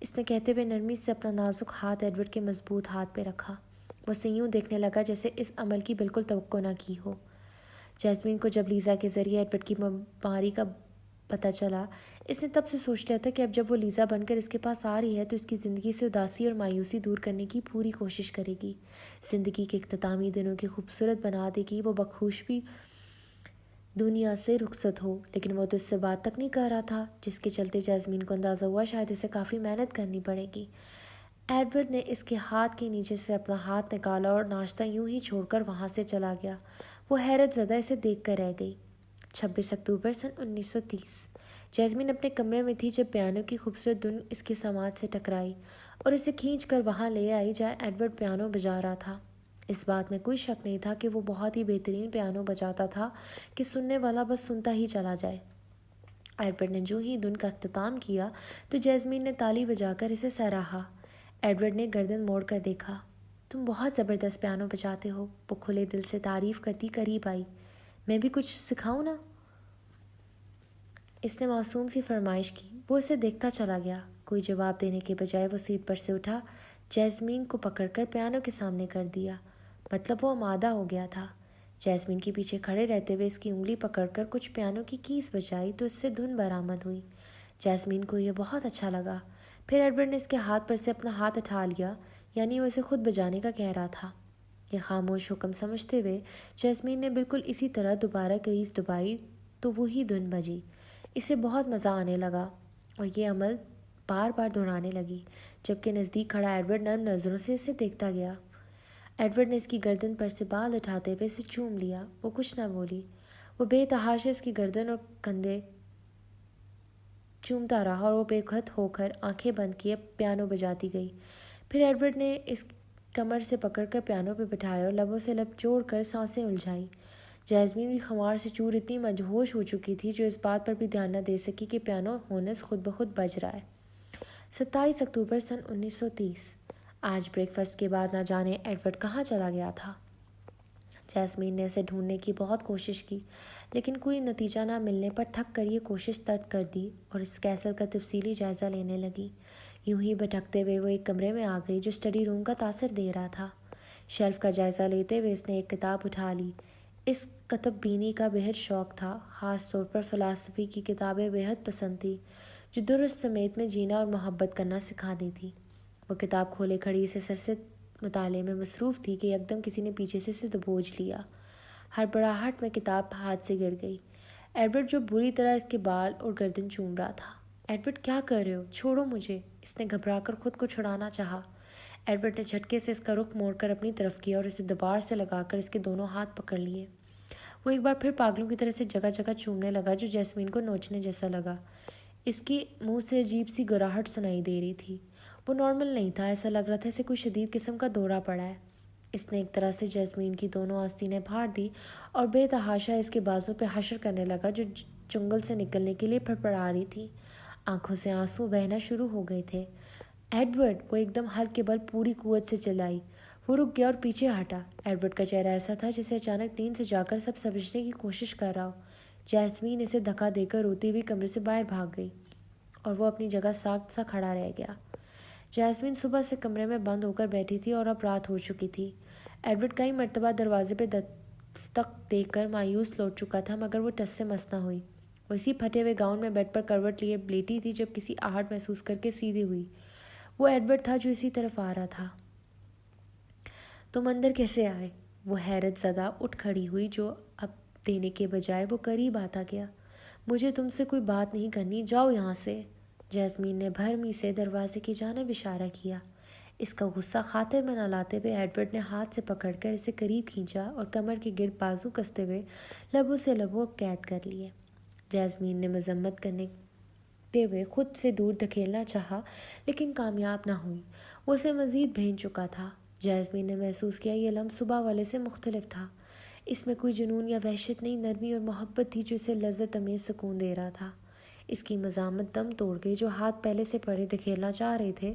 اس نے کہتے ہوئے نرمی سے اپنا نازک ہاتھ ایڈورڈ کے مضبوط ہاتھ پہ رکھا۔ وہ اسے یوں دیکھنے لگا جیسے اس عمل کی بالکل توقع نہ کی ہو۔ جیسمین کو جب لیزا کے ذریعے ایڈورڈ کی بیماری کا پتہ چلا، اس نے تب سے سوچ لیا تھا کہ اب جب وہ لیزا بن کر اس کے پاس آ رہی ہے تو اس کی زندگی سے اداسی اور مایوسی دور کرنے کی پوری کوشش کرے گی، زندگی کے اختتامی دنوں کی خوبصورت بنا دے گی۔ وہ بخوش بھی دنیا سے رخصت ہو، لیکن وہ تو اس سے بات تک نہیں کر رہا تھا، جس کے چلتے جیسمین کو اندازہ ہوا شاید اسے کافی محنت کرنی پڑے گی۔ ایڈورڈ نے اس کے ہاتھ کے نیچے سے اپنا ہاتھ نکالا اور ناشتہ یوں ہی چھوڑ کر وہاں سے چلا گیا۔ وہ حیرت زدہ اسے دیکھ کر رہ گئی۔ 26 اکتوبر سن 1930۔ جیسمین اپنے کمرے میں تھی جب پیانو کی خوبصورت دھن اس کی سماعت سے ٹکرائی اور اسے کھینچ کر وہاں لے آئی جہاں ایڈورڈ پیانو بجا رہا تھا۔ اس بات میں کوئی شک نہیں تھا کہ وہ بہت ہی بہترین پیانو بجاتا تھا کہ سننے والا بس سنتا ہی چلا جائے۔ ایڈورڈ نے جو ہی دھن کا اختتام کیا تو جیسمین نے تالی بجا کر اسے سراہا۔ ایڈورڈ نے گردن موڑ کر دیکھا۔ تم بہت زبردست پیانو بجاتے ہو، وہ کھلے دل سے تعریف کرتی قریب آئی۔ میں بھی کچھ سکھاؤں نا؟ اس نے معصوم سی فرمائش کی۔ وہ اسے دیکھتا چلا گیا۔ کوئی جواب دینے کے بجائے وہ سیٹ پر سے اٹھا، جیسمین کو پکڑ کر پیانو کے سامنے کر دیا۔ مطلب وہ آمادہ ہو گیا تھا۔ جیسمین کے پیچھے کھڑے رہتے ہوئے اس کی انگلی پکڑ کر کچھ پیانو کی کیز بجائی تو اس سے دھن برآمد ہوئی۔ جیسمین کو یہ بہت اچھا لگا۔ پھر ایڈورڈ نے اس کے ہاتھ پر سے اپنا ہاتھ اٹھا لیا، یعنی وہ اسے خود بجانے کا کہہ رہا تھا۔ یہ خاموش حکم سمجھتے ہوئے جیسمین نے بالکل اسی طرح دوبارہ کیز دبائی تو وہی دھن بجی۔ اسے بہت مزہ آنے لگا اور یہ عمل بار بار دہرانے لگی، جبکہ نزدیک کھڑا ایڈورڈ نرم نظروں سے اسے دیکھتا گیا۔ ایڈورڈ نے اس کی گردن پر سے بال اٹھاتے ہوئے اسے چوم لیا۔ وہ کچھ نہ بولی۔ وہ بے تحاشا اس کی گردن اور کندھے چومتا رہا اور وہ بے خود ہو کر آنکھیں بند کیے پیانو بجاتی گئی۔ پھر ایڈورڈ نے اس کمر سے پکڑ کر پیانو پہ بٹھایا اور لبوں سے لب جوڑ کر سانسیں الجھائی۔ جیسمین بھی خمار سے چور اتنی مدہوش ہو چکی تھی جو اس بات پر بھی دھیان نہ دے سکی کہ پیانو ہونس خود بخود بج رہا ہے۔ 27 اکتوبر سن 1930۔ آج بریک فاسٹ کے بعد نہ جانے ایڈورڈ کہاں چلا گیا تھا۔ جیسمین نے اسے ڈھونڈنے کی بہت کوشش کی، لیکن کوئی نتیجہ نہ ملنے پر تھک کر یہ کوشش ترک کر دی اور اس کیسل کا تفصیلی جائزہ لینے لگی۔ یوں ہی بھٹکتے ہوئے وہ ایک کمرے میں آ گئی جو اسٹڈی روم کا تاثر دے رہا تھا۔ شیلف کا جائزہ لیتے ہوئے اس نے ایک کتاب اٹھا لی۔ اس کتب بینی کا بہت شوق تھا، خاص طور پر فلسفی کی کتابیں بہت پسند تھی جو درست سمیت میں جینا اور محبت کرنا سکھا دی تھی۔ وہ کتاب کھولے کھڑی اسے سر سے مطالعے میں مصروف تھی کہ یکدم کسی نے پیچھے سے اسے دبوچ لیا۔ ہڑبڑاہٹ میں کتاب ہاتھ سے گر گئی۔ ایڈورڈ جو بری طرح اس کے بال اور گردن چوم رہا تھا۔ ایڈورڈ کیا کر رہے ہو؟ چھوڑو مجھے، اس نے گھبرا کر خود کو چھڑانا چاہا۔ ایڈورڈ نے جھٹکے سے اس کا رخ موڑ کر اپنی طرف کیا اور اسے دوبار سے لگا کر اس کے دونوں ہاتھ پکڑ لیے۔ وہ ایک بار پھر پاگلوں کی طرح سے جگہ جگہ چومنے لگا جو جیسمین کو نوچنے جیسا لگا۔ اس کی منہ سے عجیب سی گراہٹ سنائی دے رہی تھی۔ وہ نارمل نہیں تھا، ایسا لگ رہا تھا اسے کوئی شدید قسم کا دورہ پڑا ہے۔ اس نے ایک طرح سے جیسمین کی دونوں آستینیں پھاڑ دی اور بے تحاشا اس کے بازو پہ حشر کرنے لگا جو چنگل سے نکلنے کے لیے پھڑپڑا رہی تھی۔ آنکھوں سے آنسو بہنا شروع ہو گئے تھے۔ ایڈورڈ! وہ ایک دم ہلکے بل پوری قوت سے چلائی۔ وہ رک گیا اور پیچھے ہٹا۔ ایڈورڈ کا چہرہ ایسا تھا جسے اچانک نیند سے جا کر سب سمجھنے کی کوشش کر رہا ہو۔ جیسمین اسے دھکا دے کر روتی ہوئی کمرے سے باہر بھاگ گئی اور وہ اپنی جگہ ساکت سا کھڑا رہ گیا۔ جیسمین صبح سے کمرے میں بند ہو کر بیٹھی تھی اور اب رات ہو چکی تھی۔ ایڈورڈ کئی مرتبہ دروازے پہ دستک دے کر مایوس لوٹ چکا تھا مگر وہ ٹس سے مس نہ ہوئی۔ وہ اسی پھٹے ہوئے گاؤن میں بیڈ پر کروٹ لیے لیٹی تھی جب کسی آہٹ محسوس کر کے سیدھی ہوئی۔ وہ ایڈورڈ تھا جو اسی طرف آ رہا تھا۔ تم اندر کیسے آئے؟ وہ حیرت زدہ اٹھ کھڑی ہوئی جو اب دینے کے بجائے وہ قریب آتا گیا۔ مجھے تم سے کوئی بات نہیں کرنی، جاؤ یہاں سے۔ جیسمین نے بھرمی سے دروازے کی جانب اشارہ کیا۔ اس کا غصہ خاطر میں نہ لاتے ہوئے ایڈورڈ نے ہاتھ سے پکڑ کر اسے قریب کھینچا اور کمر کے گرد بازو کستے ہوئے لبوں سے لبوں قید کر لیے۔ جیسمین نے مذمت کرنے ہوئے خود سے دور دھکیلنا چاہا لیکن کامیاب نہ ہوئی۔ وہ اسے مزید بھین چکا تھا۔ جیسمین نے محسوس کیا یہ لمس صبح والے سے مختلف تھا۔ اس میں کوئی جنون یا وحشت نہیں، نرمی اور محبت تھی جو اسے لذت امیز سکون دے رہا تھا۔ اس کی مزاحمت دم توڑ گئی۔ جو ہاتھ پہلے سے پڑے دھکیلنا چاہ رہے تھے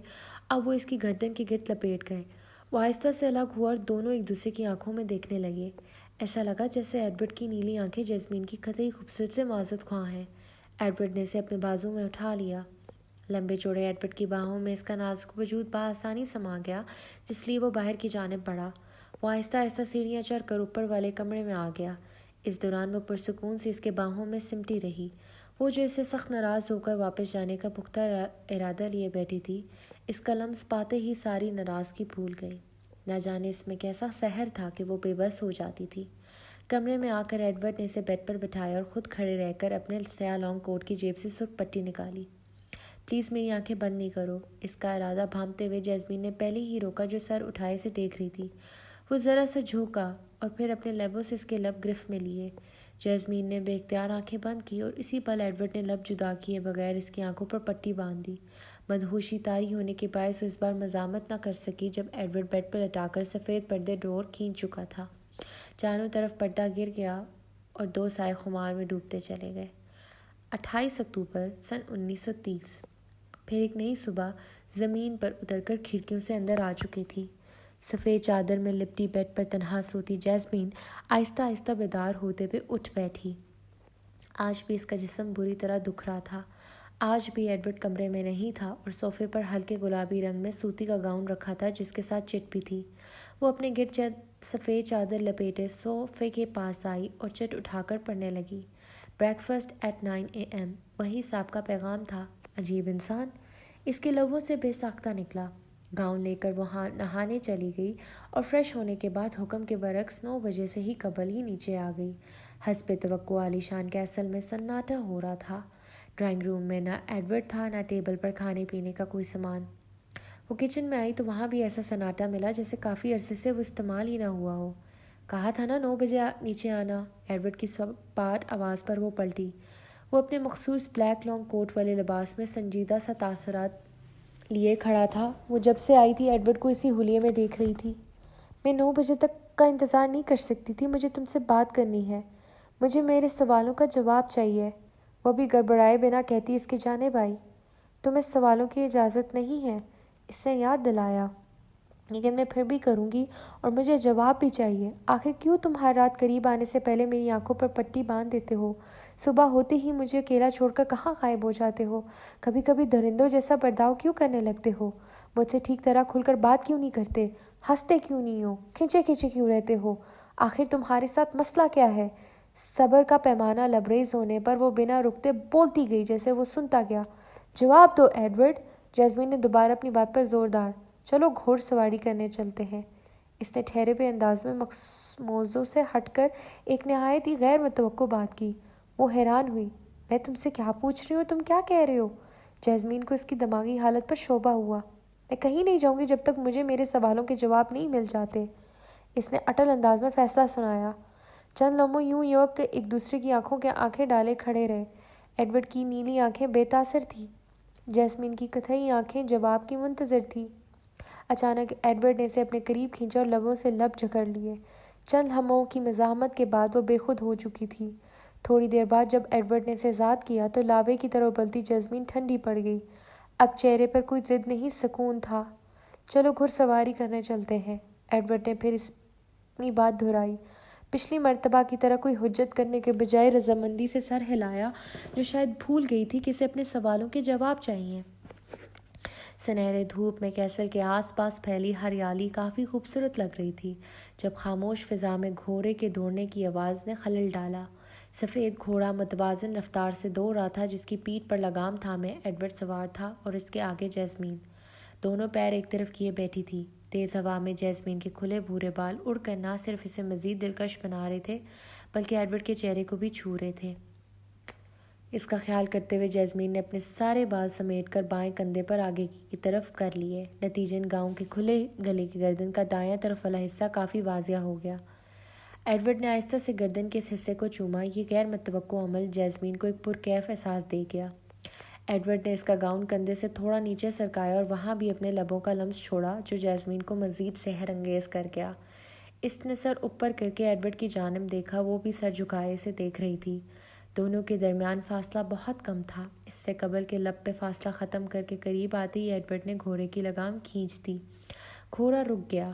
اب وہ اس کی گردن کے گرد لپیٹ گئے۔ وہ آہستہ سے الگ ہوا اور دونوں ایک دوسرے کی آنکھوں میں دیکھنے لگے۔ ایسا لگا جیسے ایڈورڈ کی نیلی آنکھیں جیسمین کی قطعی خوبصورت سے معزز خواہ ہیں۔ ایڈورڈ نے اسے اپنے بازو میں اٹھا لیا۔ لمبے چوڑے ایڈورڈ کی باہوں میں اس کا نازک وجود بآسانی سما گیا جس لیے وہ باہر کی جانب بڑھا۔ وہ آہستہ آہستہ سیڑھیاں چڑھ کر اوپر والے کمرے میں آ گیا۔ اس دوران وہ پرسکون سی اس کے باہوں میں سمٹی رہی۔ وہ جو اسے سخت ناراض ہو کر واپس جانے کا پختہ ارادہ لیے بیٹھی تھی، اس کا لمس پاتے ہی ساری ناراضگی بھول گئی۔ نہ جانے اس میں کیسا سحر تھا کہ وہ بے بس ہو جاتی تھی۔ کمرے میں آ کر ایڈورڈ نے اسے بیڈ پر بٹھایا اور خود کھڑے رہ کر اپنے سیاہ لانگ کوٹ کی جیب سے سرخ پٹی نکالی۔ پلیز میری آنکھیں بند نہیں کرو۔ اس کا ارادہ بھانپتے ہوئے جیسمین نے پہلے ہی روکا جو سر اٹھائے سے دیکھ رہی تھی۔ وہ ذرا سا جھونکا اور پھر اپنے لبوں سے اس کے لب گرفت میں لیے۔ جیسمین نے بے اختیار آنکھیں بند کی اور اسی پل ایڈورڈ نے لب جدا کیے بغیر اس کی آنکھوں پر پٹی باندھ دی۔ مدہوشی طاری ہونے کے باعث وہ اس بار مزاحمت نہ کر سکی جب ایڈورڈ بیڈ پر لٹا کر سفید پردے ڈور کھینچ چکا تھا۔ چاروں طرف پردہ گر گیا اور دو سائے خمار میں ڈوبتے چلے گئے۔ 28 اکتوبر سن 1930۔ پھر ایک نئی صبح زمین پر اتر کر کھڑکیوں سے اندر آ چکی تھی۔ سفید چادر میں لپٹی بیڈ پر تنہا سوتی جیسمین آہستہ آہستہ بیدار ہوتے ہوئے اٹھ بیٹھی۔ آج بھی اس کا جسم بری طرح دکھ رہا تھا۔ آج بھی ایڈورڈ کمرے میں نہیں تھا اور صوفے پر ہلکے گلابی رنگ میں سوتی کا گاؤن رکھا تھا جس کے ساتھ چٹ بھی تھی۔ وہ اپنے گرد سفید چادر لپیٹے صوفے کے پاس آئی اور چٹ اٹھا کر پڑھنے لگی۔ Breakfast at 9 AM۔ وہی سابقہ پیغام تھا۔ عجیب انسان، اس کے لبوں سے بے ساختہ نکلا۔ گاؤن لے کر وہ نہانے چلی گئی اور فریش ہونے کے بعد حکم کے برعکس 9 بجے سے ہی قبل ہی نیچے آ گئی۔ حسب توقع عالی شان کیسل میں سناٹا ہو رہا تھا۔ ڈرائنگ روم میں نہ ایڈورڈ تھا نہ ٹیبل پر کھانے پینے کا کوئی سامان۔ وہ کچن میں آئی تو وہاں بھی ایسا سناٹا ملا جیسے کافی عرصے سے وہ استعمال ہی نہ ہوا ہو۔ کہا تھا نا 9 بجے نیچے آنا۔ ایڈورڈ کی سپاٹ آواز پر وہ پلٹی۔ وہ اپنے مخصوص بلیک لانگ کوٹ والے لباس میں سنجیدہ سا تاثرات لیے کھڑا تھا۔ وہ جب سے آئی تھی ایڈورڈ کو اسی حلیے میں دیکھ رہی تھی۔ میں 9 بجے تک کا انتظار نہیں کر سکتی تھی، مجھے تم سے بات کرنی ہے، مجھے میرے سوالوں کا جواب چاہیے۔ وہ بھی گڑبڑائے بنا کہتی اس کی جانب آئی۔ تمہیں سوالوں کی اجازت نہیں ہے، اس نے یاد دلایا، لیکن میں پھر بھی کروں گی اور مجھے جواب بھی چاہیے۔ آخر کیوں تم ہر رات قریب آنے سے پہلے میری آنکھوں پر پٹی باندھ دیتے ہو؟ صبح ہوتے ہی مجھے اکیلا چھوڑ کر کہاں غائب ہو جاتے ہو؟ کبھی کبھی درندوں جیسا برداؤ کیوں کرنے لگتے ہو؟ مجھ سے ٹھیک طرح کھل کر بات کیوں نہیں کرتے؟ ہنستے کیوں نہیں ہو؟ کھنچے کھنچے کیوں رہتے ہو؟ آخر تمہارے ساتھ مسئلہ کیا ہے؟ صبر کا پیمانہ لبریز ہونے پر وہ بنا رکتے بولتی گئی جیسے وہ سنتا گیا۔ جواب دو ایڈورڈ۔ جیسمین نے دوبارہ اپنی بات پر زور دار۔ چلو گھوڑ سواری کرنے چلتے ہیں۔ اس نے ٹھہرے ہوئے انداز میں موضوع سے ہٹ کر ایک نہایت ہی غیر متوقع بات کی۔ وہ حیران ہوئی۔ میں تم سے کیا پوچھ رہی ہوں، تم کیا کہہ رہے ہو؟ جیسمین کو اس کی دماغی حالت پر شعبہ ہوا۔ میں کہیں نہیں جاؤں گی جب تک مجھے میرے سوالوں کے جواب نہیں مل جاتے، اس نے اٹل انداز میں فیصلہ سنایا۔ چند لمحوں یوں یوک ایک دوسرے کی آنکھوں کے آنکھیں ڈالے کھڑے رہے۔ ایڈورڈ کی نیلی آنکھیں بے تاثر تھیں، جیسمین کی قطعی آنکھیں جواب کی منتظر تھیں۔ اچانک ایڈورڈ نے اسے اپنے قریب کھینچا اور لبوں سے لب جکڑ لیے۔ چند لمحوں کی مزاحمت کے بعد وہ بے خود ہو چکی تھی۔ تھوڑی دیر بعد جب ایڈورڈ نے اسے زاد کیا تو لابے کی طرح ابلتی جیسمین ٹھنڈی پڑ گئی۔ اب چہرے پر کوئی ضد نہیں، سکون تھا۔ چلو گھڑ سواری کرنے چلتے ہیں، ایڈورڈ نے پھر اپنی بات دہرائی، پچھلی مرتبہ کی طرح کوئی حجت کرنے کے بجائے رضامندی سے سر ہلایا، جو شاید بھول گئی تھی کہ اسے اپنے سوالوں کے جواب چاہیے۔ سنہرے دھوپ میں کیسل کے آس پاس پھیلی ہریالی کافی خوبصورت لگ رہی تھی جب خاموش فضا میں گھوڑے کے دوڑنے کی آواز نے خلل ڈالا۔ سفید گھوڑا متوازن رفتار سے دوڑ رہا تھا، جس کی پیٹھ پر لگام تھامے ایڈورڈ سوار تھا اور اس کے آگے جیسمین، دونوں پیر ایک طرف کیے بیٹھی تھی۔ تیز ہوا میں جیسمین کے کھلے بھورے بال اڑ کر نہ صرف اسے مزید دلکش بنا رہے تھے بلکہ ایڈورڈ کے چہرے کو بھی چھو رہے تھے۔ اس کا خیال کرتے ہوئے جیسمین نے اپنے سارے بال سمیٹ کر بائیں کندھے پر آگے کی طرف کر لیے۔ نتیجن گاؤں کے کھلے گلے کی گردن کا دایاں طرف والا حصہ کافی واضح ہو گیا۔ ایڈورڈ نے آہستہ سے گردن کے اس حصے کو چوما۔ یہ غیر متوقع عمل جیسمین کو ایک پرکیف احساس دے گیا۔ ایڈورڈ نے اس کا گاؤن کندھے سے تھوڑا نیچے سرکایا اور وہاں بھی اپنے لبوں کا لمس چھوڑا، جو جیسمین کو مزید سحر انگیز کر گیا۔ اس نے سر اوپر کر کے ایڈورڈ کی جانب دیکھا، وہ بھی سر جھکائے اسے دیکھ رہی تھی۔ دونوں کے درمیان فاصلہ بہت کم تھا۔ اس سے قبل کے لب پہ فاصلہ ختم کر کے قریب آتے ہی ایڈورڈ نے گھوڑے کی لگام کھینچ دی۔ گھوڑا رک گیا۔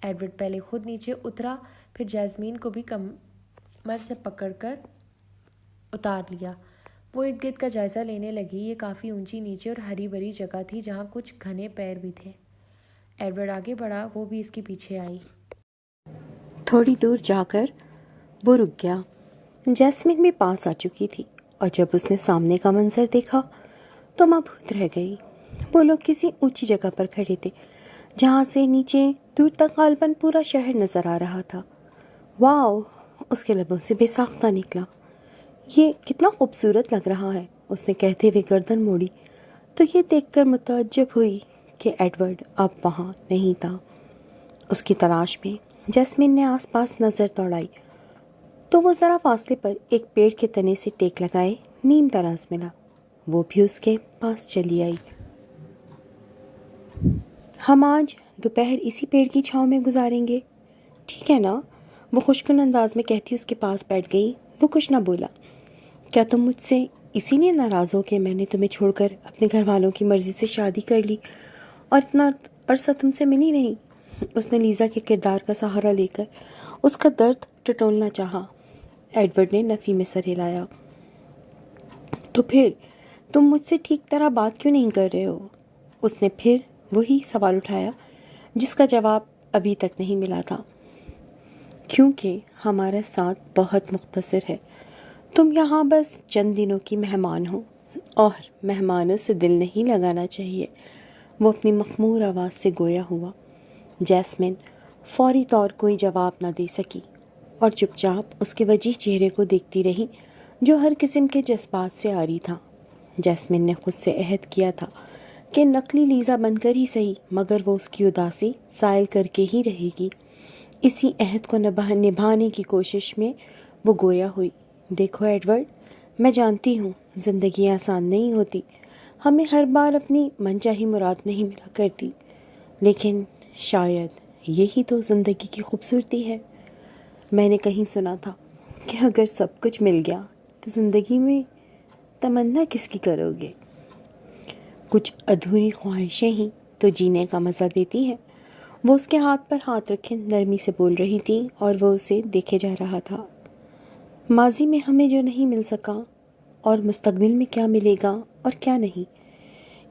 ایڈورڈ پہلے خود نیچے اترا، پھر جیسمین کو بھی کمر سے پکڑ کر اتار لیا۔ وہ ارد گرد کا جائزہ لینے لگی۔ یہ کافی اونچی نیچے اور ہری بھری جگہ تھی جہاں کچھ گھنے پیڑ بھی تھے۔ ایڈورڈ آگے بڑھا، وہ بھی اس کے پیچھے آئی۔ تھوڑی دور جا کر وہ رک گیا۔ جیسمین بھی پاس آ چکی تھی اور جب اس نے سامنے کا منظر دیکھا تو مبہوت رہ گئی۔ وہ لوگ کسی اونچی جگہ پر کھڑے تھے جہاں سے نیچے دور تک غالباً پورا شہر نظر آ رہا تھا۔ واو! اس کے لبوں سے بے ساختہ نکلا۔ یہ کتنا خوبصورت لگ رہا ہے، اس نے کہتے ہوئے گردن موڑی تو یہ دیکھ کر متعجب ہوئی کہ ایڈورڈ اب وہاں نہیں تھا۔ اس کی تلاش میں جیسمین نے آس پاس نظر دوڑائی تو وہ ذرا فاصلے پر ایک پیڑ کے تنے سے ٹیک لگائے نیم دراز ملا۔ وہ بھی اس کے پاس چلی آئی۔ ہم آج دوپہر اسی پیڑ کی چھاؤں میں گزاریں گے، ٹھیک ہے نا؟ وہ خوشکن انداز میں کہتی اس کے پاس بیٹھ گئی۔ وہ کچھ نہ بولا۔ کیا تم مجھ سے اسی لیے ناراض ہو کہ میں نے تمہیں چھوڑ کر اپنے گھر والوں کی مرضی سے شادی کر لی اور اتنا عرصہ تم سے ملی نہیں؟ اس نے لیزا کے کردار کا سہارا لے کر اس کا درد ٹٹولنا چاہا۔ ایڈورڈ نے نفی میں سر ہلایا۔ تو پھر تم مجھ سے ٹھیک طرح بات کیوں نہیں کر رہے ہو؟ اس نے پھر وہی سوال اٹھایا جس کا جواب ابھی تک نہیں ملا تھا۔ کیونکہ ہمارا ساتھ بہت مختصر ہے۔ تم یہاں بس چند دنوں کی مہمان ہو اور مہمانوں سے دل نہیں لگانا چاہیے۔ وہ اپنی مخمور آواز سے گویا ہوا۔ جیسمین فوری طور کوئی جواب نہ دے سکی اور چپ چاپ اس کے وجیح چہرے کو دیکھتی رہی جو ہر قسم کے جذبات سے عاری تھا۔ جیسمین نے خود سے عہد کیا تھا کہ نقلی لیزا بن کر ہی صحیح مگر وہ اس کی اداسی زائل کر کے ہی رہے گی۔ اسی عہد کو نبھانے کی کوشش میں وہ گویا ہوئی۔ دیکھو ایڈورڈ، میں جانتی ہوں زندگی آسان نہیں ہوتی، ہمیں ہر بار اپنی من چاہی مراد نہیں ملا کرتی، لیکن شاید یہی تو زندگی کی خوبصورتی ہے۔ میں نے کہیں سنا تھا کہ اگر سب کچھ مل گیا تو زندگی میں تمنا کس کی کرو گے؟ کچھ ادھوری خواہشیں ہی تو جینے کا مزہ دیتی ہیں۔ وہ اس کے ہاتھ پر ہاتھ رکھے نرمی سے بول رہی تھی اور وہ اسے دیکھے جا رہا تھا۔ ماضی میں ہمیں جو نہیں مل سکا اور مستقبل میں کیا ملے گا اور کیا نہیں،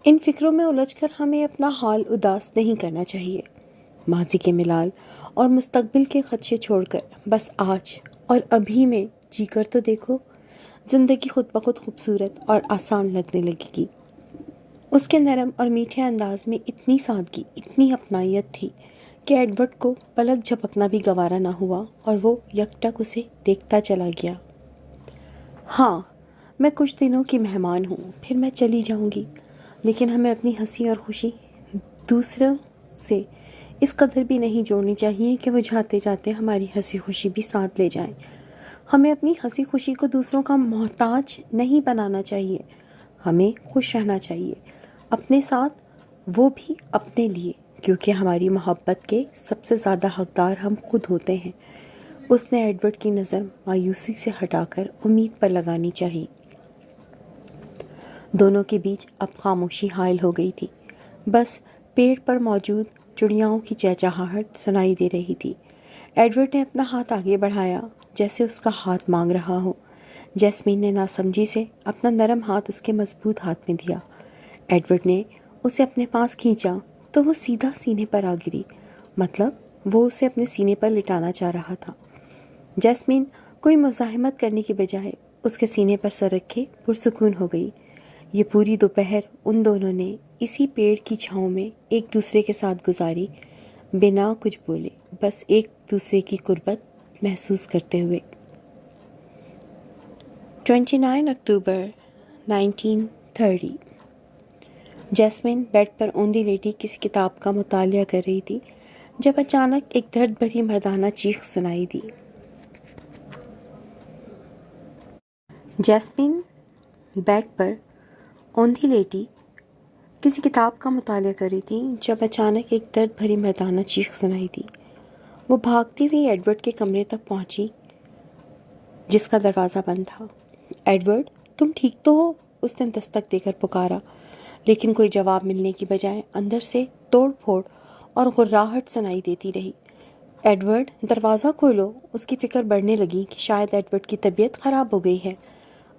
ان فکروں میں الجھ کر ہمیں اپنا حال اداس نہیں کرنا چاہیے۔ ماضی کے ملال اور مستقبل کے خدشے چھوڑ کر بس آج اور ابھی میں جی کر تو دیکھو، زندگی خود بخود خوبصورت اور آسان لگنے لگے گی۔ اس کے نرم اور میٹھے انداز میں اتنی سادگی، اتنی اپنائیت تھی کہ ایڈورڈ کو پلک جھپکنا بھی گوارا نہ ہوا اور وہ یکٹک اسے دیکھتا چلا گیا۔ ہاں، میں کچھ دنوں کی مہمان ہوں، پھر میں چلی جاؤں گی، لیکن ہمیں اپنی ہنسی اور خوشی دوسروں سے اس قدر بھی نہیں جوڑنی چاہیے کہ وہ جاتے جاتے ہماری ہنسی خوشی بھی ساتھ لے جائیں۔ ہمیں اپنی ہنسی خوشی کو دوسروں کا محتاج نہیں بنانا چاہیے، ہمیں خوش رہنا چاہیے اپنے ساتھ، وہ بھی اپنے لیے، کیونکہ ہماری محبت کے سب سے زیادہ حقدار ہم خود ہوتے ہیں۔ اس نے ایڈورڈ کی نظر مایوسی سے ہٹا کر امید پر لگانی چاہی۔ دونوں کے بیچ اب خاموشی حائل ہو گئی تھی، بس پیڑ پر موجود چڑیاؤں کی چہچہاہٹ سنائی دے رہی تھی۔ ایڈورڈ نے اپنا ہاتھ آگے بڑھایا جیسے اس کا ہاتھ مانگ رہا ہو۔ جیسمین نے ناسمجھی سے اپنا نرم ہاتھ اس کے مضبوط ہاتھ میں دیا۔ ایڈورڈ نے اسے اپنے پاس کھینچا تو وہ سیدھا سینے پر آ گری، مطلب وہ اسے اپنے سینے پر لٹانا چاہ رہا تھا۔ جیسمین کوئی مزاحمت کرنے کی بجائے اس کے سینے پر سر رکھے پرسکون ہو گئی۔ یہ پوری دوپہر ان دونوں نے اسی پیڑ کی چھاؤں میں ایک دوسرے کے ساتھ گزاری، بنا کچھ بولے، بس ایک دوسرے کی قربت محسوس کرتے ہوئے۔ 29 اکتوبر 1930۔ جیسمین بیڈ پر اوندھی لیٹی کسی کتاب کا مطالعہ کر رہی تھی جب اچانک ایک درد بھری مردانہ چیخ سنائی دی۔ جیسمین بیڈ پر اوندھی لیٹی کسی کتاب کا مطالعہ کر رہی تھی جب اچانک ایک درد بھری مردانہ چیخ سنائی دی۔ وہ بھاگتی ہوئی ایڈورڈ کے کمرے تک پہنچی جس کا دروازہ بند تھا۔ ایڈورڈ، تم ٹھیک تو ہو؟ اس نے دستک دے کر پکارا، لیکن کوئی جواب ملنے کی بجائے اندر سے توڑ پھوڑ اور غراہٹ سنائی دیتی رہی۔ ایڈورڈ، دروازہ کھولو۔ اس کی فکر بڑھنے لگی کہ شاید ایڈورڈ کی طبیعت خراب ہو گئی ہے۔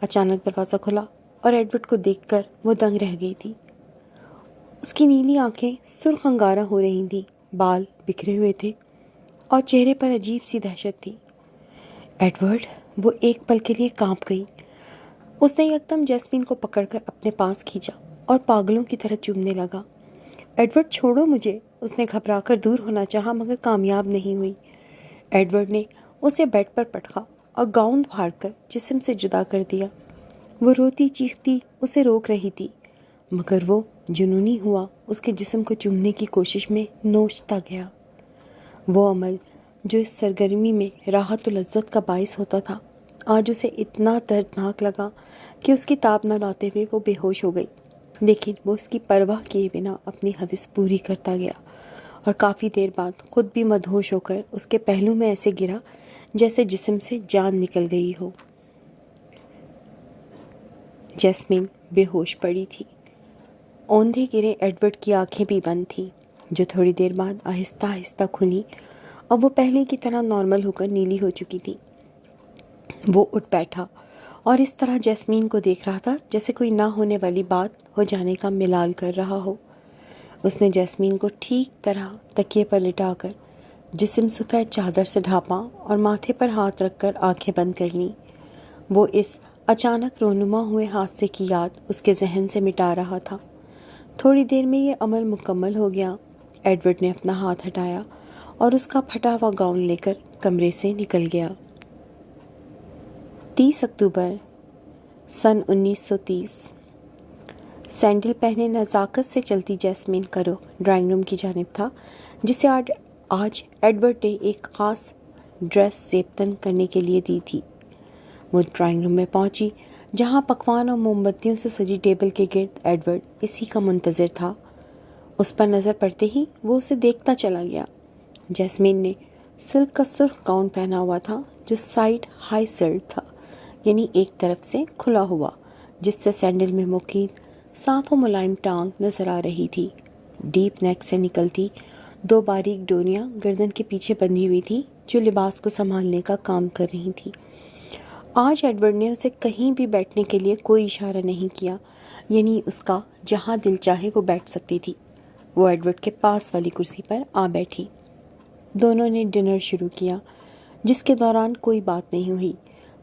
اچانک دروازہ کھلا اور ایڈورڈ کو دیکھ کر وہ دنگ رہ گئی تھی۔ اس کی نیلی آنکھیں سرخ انگارہ ہو رہی تھیں، بال بکھرے ہوئے تھے اور چہرے پر عجیب سی دہشت تھی۔ ایڈورڈ، وہ ایک پل کے لیے کانپ گئی۔ اس نے یکدم جیسمین کو پکڑ کر اپنے پاس کھینچا اور پاگلوں کی طرح چومنے لگا۔ ایڈورڈ، چھوڑو مجھے، اس نے گھبرا کر دور ہونا چاہا مگر کامیاب نہیں ہوئی۔ ایڈورڈ نے اسے بیڈ پر پٹکا اور گاؤن پھاڑ کر جسم سے جدا کر دیا۔ وہ روتی چیختی اسے روک رہی تھی مگر وہ جنونی ہوا اس کے جسم کو چومنے کی کوشش میں نوچتا گیا۔ وہ عمل جو اس سرگرمی میں راحت و لذت کا باعث ہوتا تھا آج اسے اتنا دردناک لگا کہ اس کی تاب نہ لاتے ہوئے وہ بے ہوش ہو گئی، لیکن وہ اس کی پرواہ کیے بنا اپنی حوث پوری کرتا گیا اور کافی دیر بعد خود بھی مدہوش ہو کر اس کے پہلو میں ایسے گرا جیسے جسم سے جان نکل گئی ہو۔ جیسمین بے ہوش پڑی تھی۔ اوندھے گرے ایڈورڈ کی آنکھیں بھی بند تھیں جو تھوڑی دیر بعد آہستہ آہستہ کھلی اور وہ پہلے کی طرح نارمل ہو کر نیلی ہو چکی تھی۔ وہ اٹھ بیٹھا اور اس طرح جیسمین کو دیکھ رہا تھا جیسے کوئی نہ ہونے والی بات ہو جانے کا ملال کر رہا ہو۔ اس نے جیسمین کو ٹھیک طرح تکیے پر لٹا کر جسم سفید چادر سے ڈھانپا اور ماتھے پر ہاتھ رکھ کر آنکھیں بند کر لیں۔ وہ اس اچانک رونما ہوئے حادثے کی یاد اس کے ذہن سے مٹا رہا تھا۔ تھوڑی دیر میں یہ عمل مکمل ہو گیا۔ ایڈورڈ نے اپنا ہاتھ ہٹایا اور اس کا پھٹا ہوا گاؤن لے کر کمرے سے نکل گیا۔ 30 اکتوبر سن 1930۔ سینڈل پہنے نزاکت سے چلتی جیسمین کا رخ ڈرائنگ روم کی جانب تھا جسے آج ایڈورڈ نے ایک خاص ڈریس زیبتن کرنے کے لیے دی تھی۔ وہ ڈرائنگ روم میں پہنچی جہاں پکوان اور موم بتیوں سے سجی ٹیبل کے گرد ایڈورڈ اسی کا منتظر تھا۔ اس پر نظر پڑتے ہی وہ اسے دیکھتا چلا گیا۔ جیسمین نے سلک کا سرخ گاؤن پہنا ہوا تھا جو سائڈ ہائی سلٹ تھا، یعنی ایک طرف سے کھلا ہوا، جس سے سینڈل میں مقید صاف و ملائم ٹانگ نظر آ رہی تھی۔ ڈیپ نیک سے نکلتی دو باریک ڈوریاں گردن کے پیچھے بندھی ہوئی تھیں جو لباس کو سنبھالنے کا کام کر رہی تھیں۔ آج ایڈورڈ نے اسے کہیں بھی بیٹھنے کے لیے کوئی اشارہ نہیں کیا، یعنی اس کا جہاں دل چاہے وہ بیٹھ سکتی تھی۔ وہ ایڈورڈ کے پاس والی کرسی پر آ بیٹھی۔ دونوں نے ڈنر شروع کیا جس کے دوران کوئی بات نہیں ہوئی،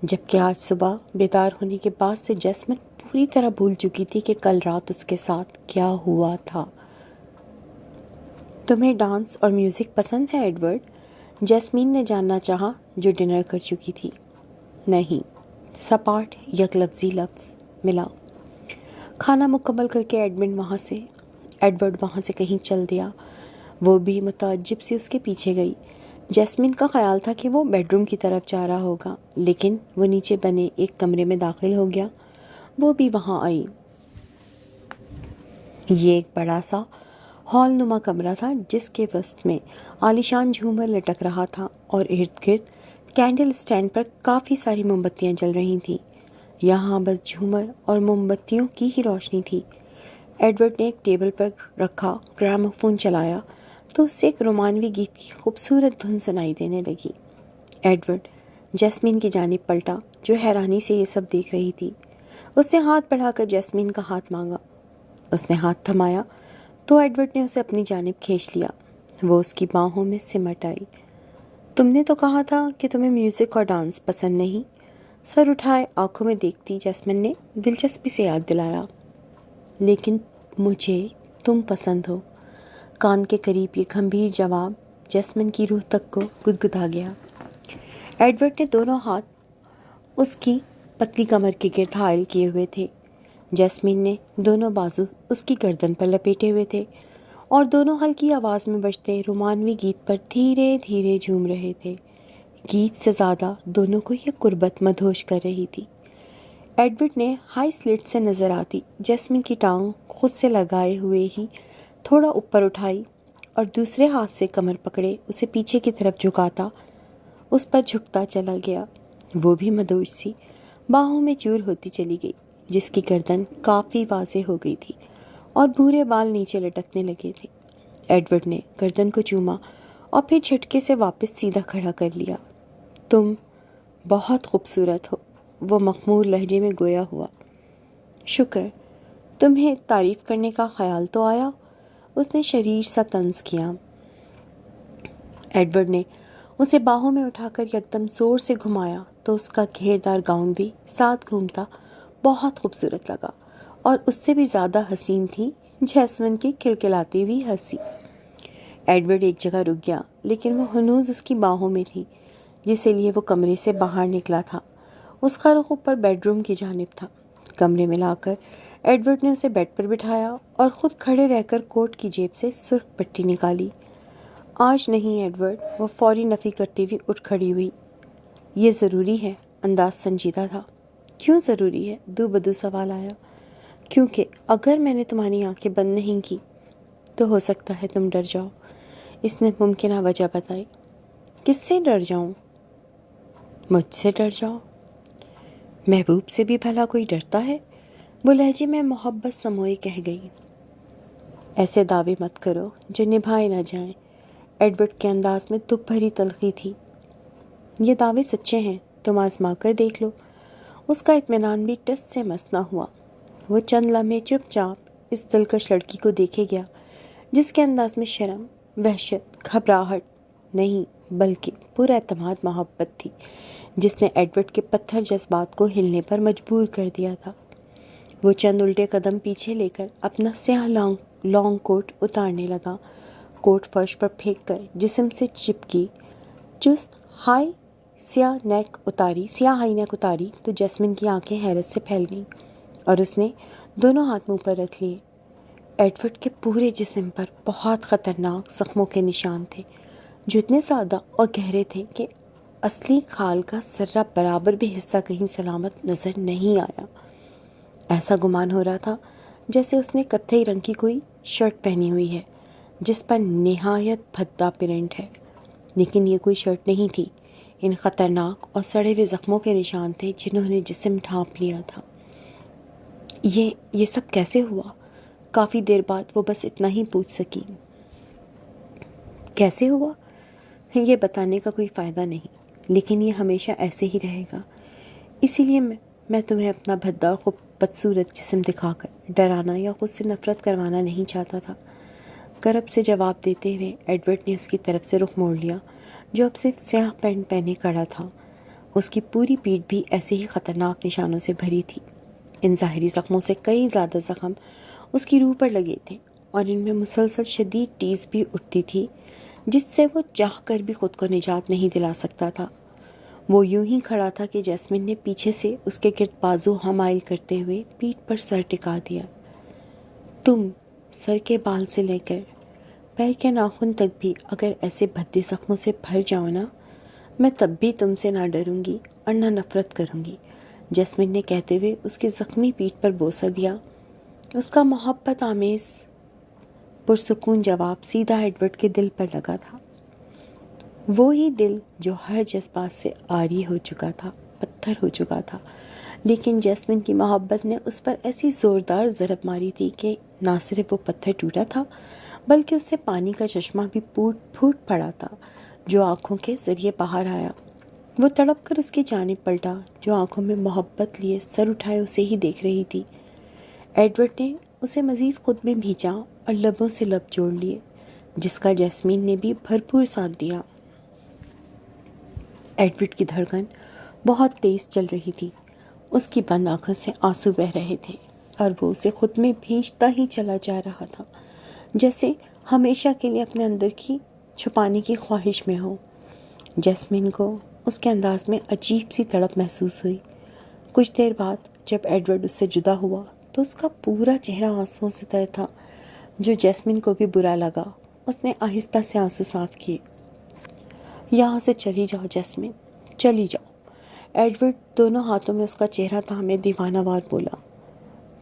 جبکہ آج صبح بیدار ہونے کے بعد سے جیسمین پوری طرح بھول چکی تھی کہ کل رات اس کے ساتھ کیا ہوا تھا۔ تمہیں ڈانس اور میوزک پسند ہے ایڈورڈ؟ جیسمین نے جاننا چاہا جو ڈنر کر چکی تھی۔ نہیں، سپاٹ یک لفظی لفظ ملا۔ کھانا مکمل کر کے ایڈورڈ وہاں سے کہیں چل دیا۔ وہ بھی متعجب سی اس کے پیچھے گئی۔ جیسمین کا خیال تھا کہ وہ بیڈ روم کی طرف جا رہا ہوگا، لیکن وہ نیچے بنے ایک کمرے میں داخل ہو گیا۔ وہ بھی وہاں آئی۔ یہ ایک بڑا سا ہال نما کمرہ تھا جس کے وسط میں عالیشان جھومر لٹک رہا تھا اور ارد گرد کینڈل اسٹینڈ پر کافی ساری موم بتیاں جل رہی تھیں. یہاں بس جھومر اور موم بتیوں کی ہی روشنی تھی. ایڈورڈ نے ایک ٹیبل پر رکھا گراموفون چلایا تو اس سے ایک رومانوی گیت کی خوبصورت دھن سنائی دینے لگی. ایڈورڈ جیسمین کی جانب پلٹا جو حیرانی سے یہ سب دیکھ رہی تھی. اس نے ہاتھ بڑھا کر جیسمین کا ہاتھ مانگا. اس نے ہاتھ تھمایا تو ایڈورڈ نے اسے اپنی جانب کھینچ لیا. وہ اس کی باہوں میں سمٹ آئی. تم نے تو کہا تھا کہ تمہیں میوزک اور ڈانس پسند نہیں. سر اٹھائے آنکھوں میں دیکھتی جیسمین نے دلچسپی سے یاد دلایا. لیکن مجھے تم پسند ہو. کان کے قریب یہ گمبھیر جواب جیسمین کی روح تک کو گدگدا گیا. ایڈورڈ نے دونوں ہاتھ اس کی پتلی کمر کے گرد حائل کیے ہوئے تھے. جیسمین نے دونوں بازو اس کی گردن پر لپیٹے ہوئے تھے اور دونوں ہلکی آواز میں بجتے رومانوی گیت پر دھیرے دھیرے جھوم رہے تھے. گیت سے زیادہ دونوں کو یہ قربت مدہوش کر رہی تھی. ایڈورڈ نے ہائی سلٹ سے نظر آتی جیسمین کی ٹانگ خود سے لگائے ہوئے ہی تھوڑا اوپر اٹھائی اور دوسرے ہاتھ سے کمر پکڑے اسے پیچھے کی طرف جھکاتا اس پر جھکتا چلا گیا. وہ بھی مدہوش سی باہوں میں چور ہوتی چلی گئی جس کی گردن کافی واضح ہو گئی تھی اور بھورے بال نیچے لٹکنے لگے تھے. ایڈورڈ نے گردن کو چوما اور پھر جھٹکے سے واپس سیدھا کھڑا کر لیا. تم بہت خوبصورت ہو، وہ مخمور لہجے میں گویا ہوا. شکر، تمہیں تعریف کرنے کا خیال تو آیا، اس نے شریر سا طنز کیا. ایڈورڈ نے اسے باہوں میں اٹھا کر یکدم زور سے گھمایا تو اس کا گھیردار گاؤن بھی ساتھ گھومتا بہت خوبصورت لگا اور اس سے بھی زیادہ حسین تھی جیسمین کی کھلکھلاتی ہوئی ہنسی. ایڈورڈ ایک جگہ رک گیا لیکن وہ ہنوز اس کی باہوں میں تھی جسے لیے وہ کمرے سے باہر نکلا تھا. اس کا رخ اوپر بیڈ روم کی جانب تھا. کمرے میں لا کر ایڈورڈ نے اسے بیڈ پر بٹھایا اور خود کھڑے رہ کر کوٹ کی جیب سے سرخ پٹی نکالی. آج نہیں ایڈورڈ، وہ فوری نفی کرتی ہوئی اٹھ کھڑی ہوئی. یہ ضروری ہے، انداز سنجیدہ تھا. کیوں ضروری ہے؟ دو بدو سوال آیا. کیونکہ اگر میں نے تمہاری آنکھیں بند نہیں کی تو ہو سکتا ہے تم ڈر جاؤ. اس نے ممکنہ وجہ بتائی. کس سے ڈر جاؤں؟ مجھ سے ڈر جاؤ. محبوب سے بھی بھلا کوئی ڈرتا ہے؟ وہ لہجے میں محبت سموئے کہہ گئی. ایسے دعوے مت کرو جو نبھائے نہ جائیں. ایڈورڈ کے انداز میں دکھ بھری تلخی تھی. یہ دعوے سچے ہیں، تم آزما کر دیکھ لو. اس کا اطمینان بھی ٹس سے مس نہ ہوا. وہ چند لمحے چپ چاپ اس دلکش لڑکی کو دیکھے گیا جس کے انداز میں شرم، وحشت، گھبراہٹ نہیں بلکہ پورا اعتماد محبت تھی جس نے ایڈورڈ کے پتھر جذبات کو ہلنے پر مجبور کر دیا تھا. وہ چند الٹے قدم پیچھے لے کر اپنا سیاہ لانگ کوٹ اتارنے لگا. کوٹ فرش پر پھینک کر جسم سے چپکی چست سیاہ ہائی نیک اتاری تو جیسمین کی آنکھیں حیرت سے پھیل گئیں اور اس نے دونوں ہاتھ منہ پر رکھ لیے. ایڈورڈ کے پورے جسم پر بہت خطرناک زخموں کے نشان تھے جو اتنے سادہ اور گہرے تھے کہ اصلی کھال کا ذرہ برابر بھی حصہ کہیں سلامت نظر نہیں آیا. ایسا گمان ہو رہا تھا جیسے اس نے کتھئی رنگ کی کوئی شرٹ پہنی ہوئی ہے جس پر نہایت بھدا پرنٹ ہے، لیکن یہ کوئی شرٹ نہیں تھی. ان خطرناک اور سڑے ہوئے زخموں کے نشان تھے جنہوں نے جسم ڈھانپ لیا تھا. یہ سب کیسے ہوا؟ کافی دیر بعد وہ بس اتنا ہی پوچھ سکی. کیسے ہوا؟ یہ بتانے کا کوئی فائدہ نہیں، لیکن یہ ہمیشہ ایسے ہی رہے گا. اسی لیے میں تمہیں اپنا بھدا اور بدصورت جسم دکھا کر ڈرانا یا خود سے نفرت کروانا نہیں چاہتا تھا. کرب سے جواب دیتے ہوئے ایڈورڈ نے اس کی طرف سے رخ موڑ لیا جو اب صرف سیاہ پینٹ پہنے کھڑا تھا. اس کی پوری پیٹھ بھی ایسے ہی خطرناک نشانوں سے بھری تھی. ان ظاہری زخموں سے کئی زیادہ زخم اس کی روح پر لگے تھے اور ان میں مسلسل شدید ٹیز بھی اٹھتی تھی جس سے وہ چاہ کر بھی خود کو نجات نہیں دلا سکتا تھا. وہ یوں ہی کھڑا تھا کہ جیسمین نے پیچھے سے اس کے گرد بازو حمائل کرتے ہوئے پیٹھ پر سر ٹکا دیا. تم سر کے بال سے لے کر پیر کے ناخن تک بھی اگر ایسے بھدے زخموں سے بھر جاؤ نا، میں تب بھی تم سے نہ ڈروں گی اور نہ نفرت کروں گی. جیسمین نے کہتے ہوئے اس کی زخمی پیٹھ پر بوسہ دیا. اس کا محبت آمیز پرسکون جواب سیدھا ایڈورڈ کے دل پر لگا تھا. وہی دل جو ہر جذبات سے عاری ہو چکا تھا، پتھر ہو چکا تھا، لیکن جیسمین کی محبت نے اس پر ایسی زوردار ضرب ماری تھی کہ نہ صرف وہ پتھر ٹوٹا تھا بلکہ اس سے پانی کا چشمہ بھی پھوٹ پڑا تھا جو آنکھوں کے ذریعے باہر آیا۔ وہ تڑپ کر اس کی جانب پلٹا جو آنکھوں میں محبت لیے سر اٹھائے اسے ہی دیکھ رہی تھی۔ ایڈورڈ نے اسے مزید خود میں بھینچا اور لبوں سے لب جوڑ لیے، جس کا جیسمین نے بھی بھرپور ساتھ دیا۔ ایڈورڈ کی دھڑکن بہت تیز چل رہی تھی، اس کی بند آنکھوں سے آنسو بہہ رہے تھے اور وہ اسے خود میں بھینچتا ہی چلا جا رہا تھا، جیسے ہمیشہ کے لیے اپنے اندر کی چھپانے کی خواہش میں ہو۔ جیسمین کو اس کے انداز میں عجیب سی تڑپ محسوس ہوئی۔ کچھ دیر بعد جب ایڈورڈ اس سے جدا ہوا تو اس کا پورا چہرہ آنسوؤں سے تر تھا، جو جیسمین کو بھی برا لگا۔ اس نے آہستہ سے آنسو صاف کیے۔ یہاں سے چلی جاؤ جیسمین، چلی جاؤ۔ ایڈورڈ دونوں ہاتھوں میں اس کا چہرہ تھامے دیوانہ وار بولا۔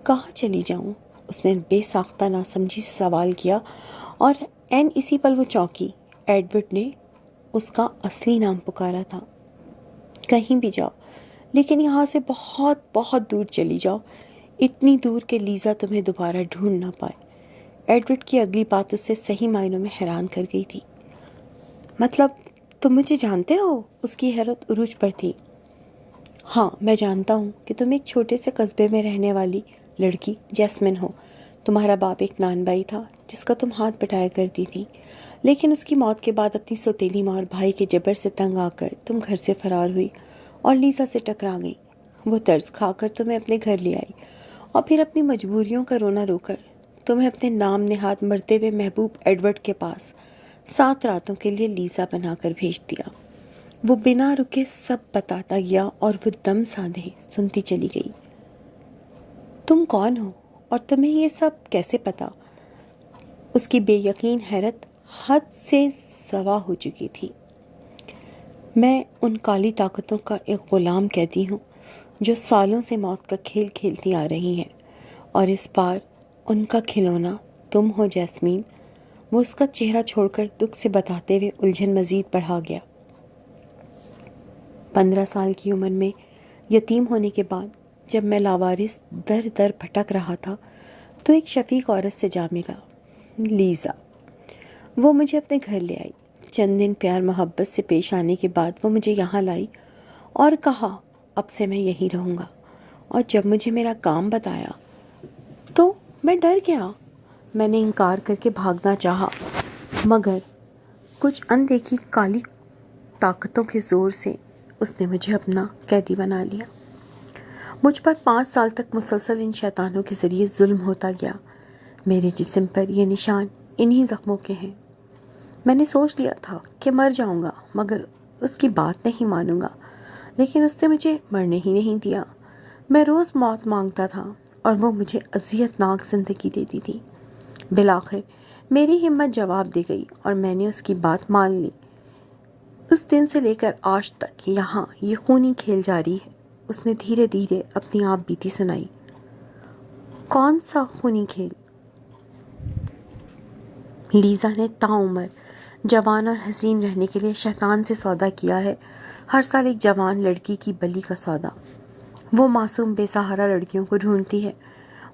کہاں چلی جاؤں؟ اس نے بے ساختہ ناسمجھی سے سوال کیا اور عین اسی پل وہ چونکی۔ ایڈورڈ نے اس کا اصلی نام پکارا تھا۔ کہیں بھی جاؤ، لیکن یہاں سے بہت بہت دور چلی جاؤ، اتنی دور کہ لیزا تمہیں دوبارہ ڈھونڈ نہ پائے۔ ایڈورڈ کی اگلی بات اسے صحیح معنوں میں حیران کر گئی تھی۔ مطلب تم مجھے جانتے ہو؟ اس کی حیرت عروج پر تھی۔ ہاں، میں جانتا ہوں کہ تم ایک چھوٹے سے قصبے میں رہنے والی لڑکی جیسمین ہو۔ تمہارا باپ ایک نان بھائی تھا جس کا تم ہاتھ بٹایا کرتی تھی، لیکن اس کی موت کے بعد اپنی سوتیلی ماں اور بھائی کے جبر سے تنگ آ کر تم گھر سے فرار ہوئی اور لیزا سے ٹکرا گئی۔ وہ طرز کھا کر تمہیں اپنے گھر لے آئی اور پھر اپنی مجبوریوں کا رونا رو کر تمہیں اپنے نام نہاد مرتے ہوئے محبوب ایڈورڈ کے پاس 7 راتوں کے لیے لیزا بنا کر بھیج دیا۔ وہ بنا رکے سب بتاتا گیا اور وہ دم سادھے سنتی چلی گئی۔ تم کون ہو اور تمہیں یہ سب کیسے پتا؟ اس کی بے یقین حیرت حد سے سوا ہو چکی تھی۔ میں ان کالی طاقتوں کا ایک غلام قیدی ہوں جو سالوں سے موت کا کھیل کھیلتی آ رہی ہیں، اور اس بار ان کا کھلونا تم ہو جیسمین۔ وہ اس کا چہرہ چھوڑ کر دکھ سے بتاتے ہوئے الجھن مزید بڑھا گیا۔ 15 سال کی عمر میں یتیم ہونے کے بعد جب میں لاوارث در در بھٹک رہا تھا تو ایک شفیق عورت سے جا ملا، لیزا۔ وہ مجھے اپنے گھر لے آئی۔ چند دن پیار محبت سے پیش آنے کے بعد وہ مجھے یہاں لائی اور کہا اب سے میں یہیں رہوں گا۔ اور جب مجھے میرا کام بتایا تو میں ڈر گیا۔ میں نے انکار کر کے بھاگنا چاہا، مگر کچھ اندیکھی کالی طاقتوں کے زور سے اس نے مجھے اپنا قیدی بنا لیا۔ مجھ پر 5 سال تک مسلسل ان شیطانوں کے ذریعے ظلم ہوتا گیا۔ میرے جسم پر یہ نشان انہی زخموں کے ہیں۔ میں نے سوچ لیا تھا کہ مر جاؤں گا مگر اس کی بات نہیں مانوں گا، لیکن اس نے مجھے مرنے ہی نہیں دیا۔ میں روز موت مانگتا تھا اور وہ مجھے اذیت ناک زندگی دیتی تھی۔ بالآخر میری ہمت جواب دے گئی اور میں نے اس کی بات مان لی۔ اس دن سے لے کر آج تک یہاں یہ خونی کھیل جاری ہے۔ اس نے دھیرے دھیرے اپنی آپ بیتی سنائی۔ کون سا خونی کھیل؟ لیزا نے تاعمر جوان اور حسین رہنے کے لیے شیطان سے سودا کیا ہے، ہر سال ایک جوان لڑکی کی بلی کا سودا۔ وہ معصوم بے سہارا لڑکیوں کو ڈھونڈتی ہے،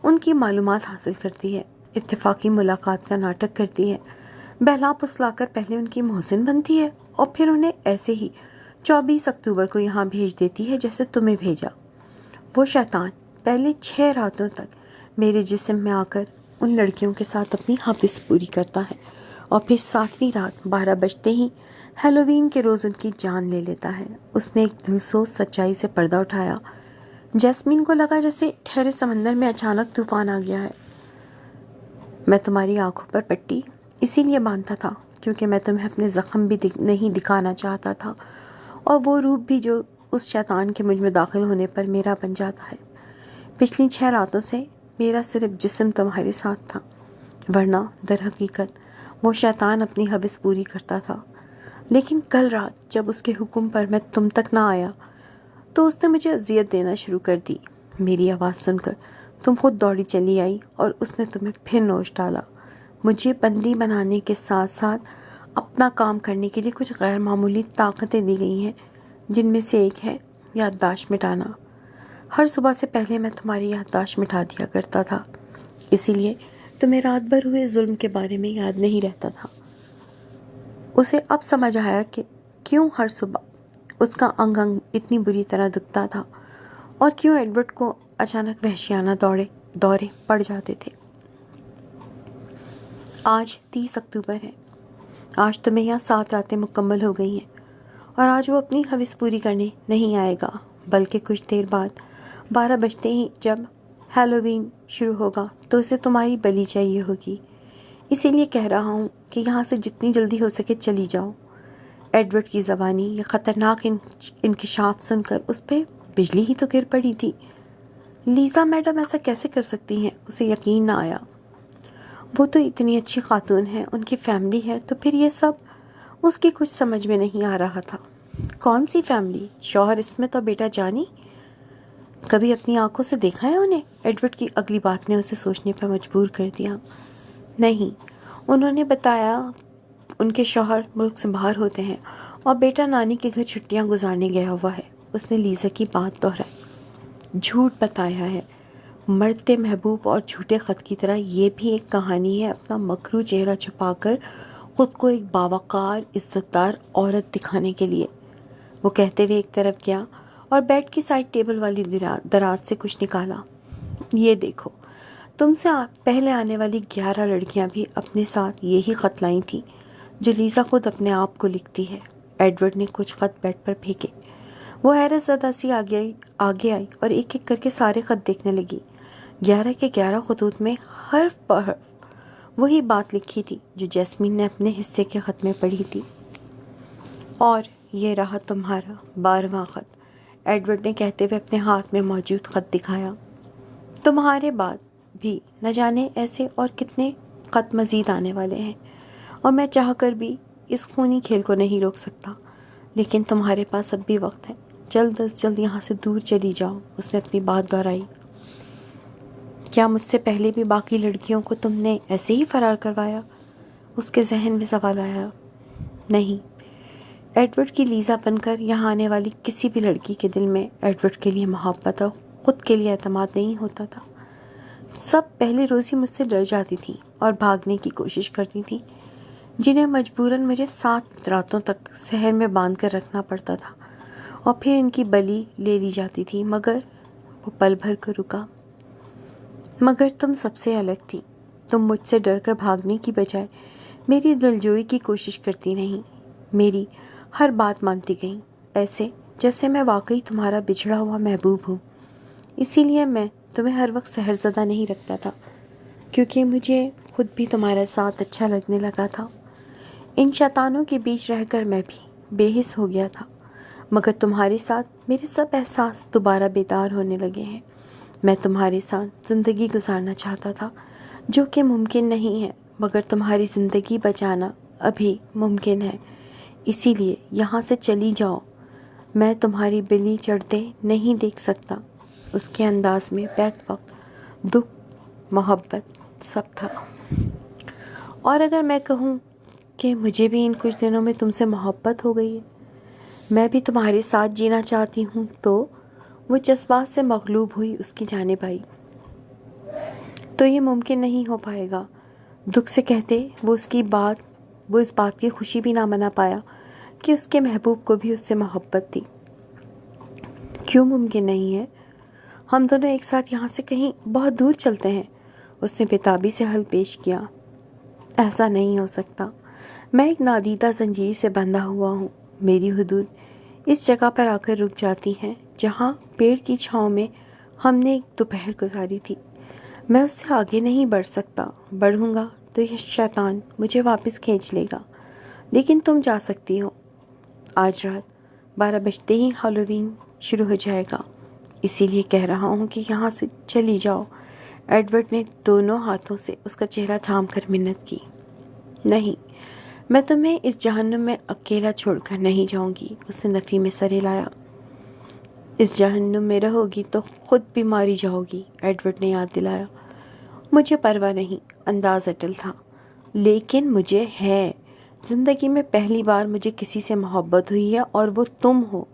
ان کی معلومات حاصل کرتی ہے، اتفاقی ملاقات کا ناٹک کرتی ہے، بہلا پسلا کر پہلے ان کی محسن بنتی ہے اور پھر انہیں ایسے ہی 24 اکتوبر کو یہاں بھیج دیتی ہے جیسے تمہیں بھیجا۔ وہ شیطان پہلے 6 راتوں تک میرے جسم میں آ کر ان لڑکیوں کے ساتھ اپنی حوث پوری کرتا ہے اور پھر 7ویں رات 12 بجتے ہی ہیلووین کے روز ان کی جان لے لیتا ہے۔ اس نے ایک دلسوز سچائی سے پردہ اٹھایا۔ جیسمین کو لگا جیسے ٹھہرے سمندر میں اچانک طوفان آ گیا ہے۔ میں تمہاری آنکھوں پر پٹی اسی لیے باندھتا تھا کیونکہ میں تمہیں اپنے زخم بھی نہیں دکھانا چاہتا تھا، اور وہ روپ بھی جو اس شیطان کے مجھ میں داخل ہونے پر میرا بن جاتا ہے۔ پچھلی 6 راتوں سے میرا صرف جسم تمہارے ساتھ تھا، ورنہ در حقیقت وہ شیطان اپنی حوث پوری کرتا تھا۔ لیکن کل رات جب اس کے حکم پر میں تم تک نہ آیا تو اس نے مجھے اذیت دینا شروع کر دی۔ میری آواز سن کر تم خود دوڑی چلی آئی اور اس نے تمہیں پھر نوچ ڈالا۔ مجھے بندی بنانے کے ساتھ ساتھ اپنا کام کرنے کے لیے کچھ غیر معمولی طاقتیں دی گئی ہیں، جن میں سے ایک ہے یادداشت مٹانا۔ ہر صبح سے پہلے میں تمہاری یادداشت مٹا دیا کرتا تھا، اسی لیے تمہیں رات بھر ہوئے ظلم کے بارے میں یاد نہیں رہتا تھا۔ اسے اب سمجھ آیا کہ کیوں ہر صبح اس کا انگ انگ اتنی بری طرح دکھتا تھا اور کیوں ایڈورڈ کو اچانک وحشیانہ دورے پڑ جاتے تھے۔ آج 30 اکتوبر ہے۔ آج تمہیں یہاں 7 راتیں مکمل ہو گئی ہیں، اور آج وہ اپنی خواہش پوری کرنے نہیں آئے گا، بلکہ کچھ دیر بعد 12 بجتے ہی جب ہیلووین شروع ہوگا تو اسے تمہاری بلی چاہیے ہوگی۔ اسی لیے کہہ رہا ہوں کہ یہاں سے جتنی جلدی ہو سکے چلی جاؤ۔ ایڈورڈ کی زبانی یہ خطرناک انکشاف سن کر اس پہ بجلی ہی تو گر پڑی تھی۔ لیزا میڈم ایسا کیسے کر سکتی ہیں؟ اسے یقین نہ آیا۔ وہ تو اتنی اچھی خاتون ہے، ان کی فیملی ہے، تو پھر یہ سب اس کی کچھ سمجھ میں نہیں آ رہا تھا۔ کون سی فیملی؟ شوہر اسمتھ اور بیٹا جانی؟ کبھی اپنی آنکھوں سے دیکھا ہے انہیں؟ ایڈورڈ کی اگلی بات نے اسے سوچنے پر مجبور کر دیا۔ نہیں، انہوں نے بتایا ان کے شوہر ملک سے باہر ہوتے ہیں اور بیٹا نانی کے گھر چھٹیاں گزارنے گیا ہوا ہے۔ اس نے لیزا کی بات دہرائی۔ جھوٹ بتایا ہے، مرتے محبوب اور جھوٹے خط کی طرح یہ بھی ایک کہانی ہے اپنا مکروہ چہرہ چھپا کر خود کو ایک باوقار عزت دار عورت دکھانے کے لیے۔ وہ کہتے ہوئے ایک طرف گیا اور بیڈ کی سائڈ ٹیبل والی دراز سے کچھ نکالا۔ یہ دیکھو، تم سے پہلے آنے والی 11 لڑکیاں بھی اپنے ساتھ یہی خط لائی تھیں جو لیزا خود اپنے آپ کو لکھتی ہے۔ ایڈورڈ نے کچھ خط بیڈ پر پھینکے۔ وہ حیرت زدہ سی آگے آئی اور ایک ایک کر کے سارے خط دیکھنے لگی۔ 11 کے 11 خطوط میں حرف پر حرف وہی بات لکھی تھی جو جیسمین نے اپنے حصے کے خط میں پڑھی تھی۔ اور یہ رہا تمہارا 12واں خط، ایڈورڈ نے کہتے ہوئے اپنے ہاتھ میں موجود خط دکھایا۔ تمہارے بعد بھی نہ جانے ایسے اور کتنے خط مزید آنے والے ہیں، اور میں چاہ کر بھی اس خونی کھیل کو نہیں روک سکتا، لیکن تمہارے پاس اب بھی وقت ہے۔ جلد از جلد یہاں سے دور چلی جاؤ۔ اس نے اپنی بات دہرائی۔ کیا مجھ سے پہلے بھی باقی لڑکیوں کو تم نے ایسے ہی فرار کروایا؟ اس کے ذہن میں سوال آیا۔ نہیں، ایڈورڈ کی لیزا بن کر یہاں آنے والی کسی بھی لڑکی کے دل میں ایڈورڈ کے لیے محبت اور خود کے لیے اعتماد نہیں ہوتا تھا۔ سب پہلے روز ہی مجھ سے ڈر جاتی تھیں اور بھاگنے کی کوشش کرتی تھیں، جنہیں مجبوراً مجھے 7 راتوں تک شہر میں باندھ کر رکھنا پڑتا تھا، اور پھر ان کی بلی لے لی جاتی تھی۔ مگر وہ پل بھر کر رکا۔ مگر تم سب سے الگ تھی۔ تم مجھ سے ڈر کر بھاگنے کی بجائے میری دلجوئی کی کوشش کرتی نہیں، میری ہر بات مانتی گئیں، ایسے جیسے میں واقعی تمہارا بچھڑا ہوا محبوب ہوں۔ اسی لیے میں تمہیں ہر وقت سحرزدہ نہیں رکھتا تھا، کیونکہ مجھے خود بھی تمہارا ساتھ اچھا لگنے لگا تھا۔ ان شیطانوں کے بیچ رہ کر میں بھی بے حس ہو گیا تھا، مگر تمہارے ساتھ میرے سب احساس دوبارہ بیدار ہونے لگے ہیں۔ میں تمہارے ساتھ زندگی گزارنا چاہتا تھا، جو کہ ممکن نہیں ہے، مگر تمہاری زندگی بچانا ابھی ممکن ہے۔ اسی لیے یہاں سے چلی جاؤ۔ میں تمہاری بلی چڑھتے نہیں دیکھ سکتا۔ اس کے انداز میں بیک وقت دکھ، محبت سب تھا۔ اور اگر میں کہوں کہ مجھے بھی ان کچھ دنوں میں تم سے محبت ہو گئی ہے، میں بھی تمہارے ساتھ جینا چاہتی ہوں، تو وہ جذبات سے مغلوب ہوئی اس کی جانب آئی۔ تو یہ ممکن نہیں ہو پائے گا۔ دکھ سے کہتے وہ اس بات کی خوشی بھی نہ منا پایا کہ اس کے محبوب کو بھی اس سے محبت تھی۔ کیوں ممکن نہیں ہے؟ ہم دونوں ایک ساتھ یہاں سے کہیں بہت دور چلتے ہیں۔ اس نے بےتابی سے حل پیش کیا۔ ایسا نہیں ہو سکتا۔ میں ایک نادیدہ زنجیر سے بندھا ہوا ہوں۔ میری حدود اس جگہ پر آ کر رک جاتی ہیں جہاں پیڑ کی چھاؤں میں ہم نے ایک دوپہر گزاری تھی۔ میں اس سے آگے نہیں بڑھ سکتا۔ بڑھوں گا تو یہ شیطان مجھے واپس کھینچ لے گا، لیکن تم جا سکتی ہو۔ آج رات 12 بجتے ہی ہیلووین شروع ہو جائے گا، اسی لیے کہہ رہا ہوں کہ یہاں سے چلی جاؤ۔ ایڈورڈ نے دونوں ہاتھوں سے اس کا چہرہ تھام کر منت کی۔ نہیں، میں تمہیں اس جہنم میں اکیلا چھوڑ کر نہیں جاؤں گی۔ اس نے نفی میں سر ہلایا۔ اس جہنم میں رہو گی تو خود بھی ماری جاؤ گی، ایڈورڈ نے یاد دلایا۔ مجھے پرواہ نہیں، انداز اٹل تھا، لیکن مجھے ہے۔ زندگی میں پہلی بار مجھے کسی سے محبت ہوئی ہے اور وہ تم ہو۔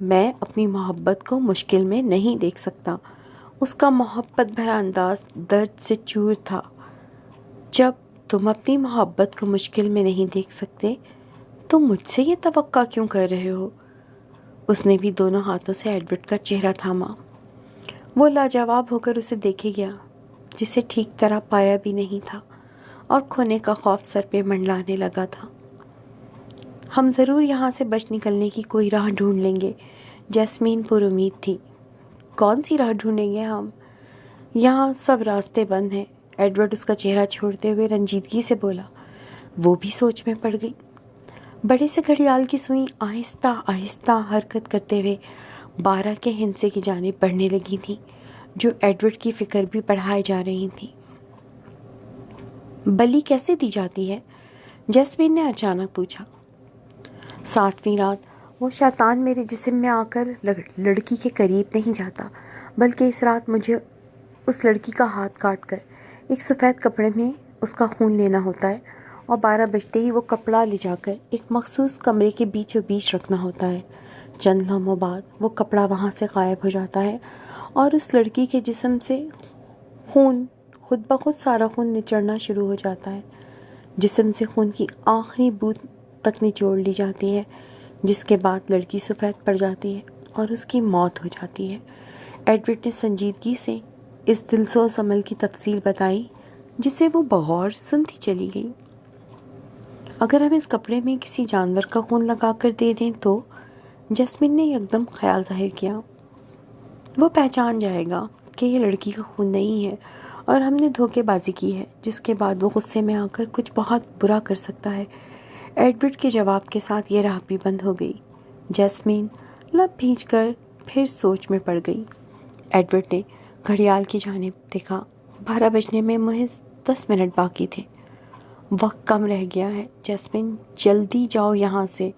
میں اپنی محبت کو مشکل میں نہیں دیکھ سکتا۔ اس کا محبت بھرا انداز درد سے چور تھا۔ جب تم اپنی محبت کو مشکل میں نہیں دیکھ سکتے تو مجھ سے یہ توقع کیوں کر رہے ہو؟ اس نے بھی دونوں ہاتھوں سے ایڈورڈ کا چہرہ تھاما۔ وہ لاجواب ہو کر اسے دیکھے گیا، جسے ٹھیک طرح پایا بھی نہیں تھا، اور کھونے کا خوف سر پہ منڈلانے لگا تھا۔ ہم ضرور یہاں سے بچ نکلنے کی کوئی راہ ڈھونڈ لیں گے، جیسمین پر امید تھی۔ کون سی راہ ڈھونڈیں گے ہم؟ یہاں سب راستے بند ہیں، ایڈورڈ اس کا چہرہ چھوڑتے ہوئے رنجیدگی سے بولا۔ وہ بھی سوچ میں پڑ گئی۔ بڑے سے گھڑیال کی سوئی آہستہ آہستہ حرکت کرتے ہوئے 12 کے ہندسے کی جانب بڑھنے لگی تھی، جو ایڈورڈ کی فکر بھی بڑھائے جا رہی تھی۔ بلی کیسے دی جاتی ہے؟ جیسمین نے اچانک پوچھا۔ 7ویں رات وہ شیطان میرے جسم میں آ کر لڑکی کے قریب نہیں جاتا، بلکہ اس رات مجھے اس لڑکی کا ہاتھ کاٹ کر ایک سفید کپڑے میں اس کا خون لینا ہوتا ہے، اور 12 بجتے ہی وہ کپڑا لے جا کر ایک مخصوص کمرے کے بیچوں بیچ رکھنا ہوتا ہے۔ چند لمحوں بعد وہ کپڑا وہاں سے غائب ہو جاتا ہے، اور اس لڑکی کے جسم سے خود بخود سارا خون نچڑنا شروع ہو جاتا ہے۔ جسم سے خون کی آخری بوند تک نچوڑ لی جاتی ہے، جس کے بعد لڑکی سفید پڑ جاتی ہے اور اس کی موت ہو جاتی ہے۔ ایڈورڈ نے سنجیدگی سے اس دلسوز عمل کی تفصیل بتائی، جسے وہ بغور سنتی چلی گئی۔ اگر ہم اس کپڑے میں کسی جانور کا خون لگا کر دے دیں تو؟ جیسمین نے یکدم خیال ظاہر کیا۔ وہ پہچان جائے گا کہ یہ لڑکی کا خون نہیں ہے، اور ہم نے دھوکے بازی کی ہے، جس کے بعد وہ غصے میں آ کر کچھ بہت برا کر سکتا ہے۔ ایڈورڈ کے جواب کے ساتھ یہ راہ بھی بند ہو گئی۔ جیسمین لب بھینچ کر پھر سوچ میں پڑ گئی۔ ایڈورڈ نے گھڑیال کی جانب دیکھا۔ 12 بجنے میں محض 10 منٹ باقی تھے۔ وقت کم رہ گیا ہے، جیسمین جلدی جاؤ یہاں سے۔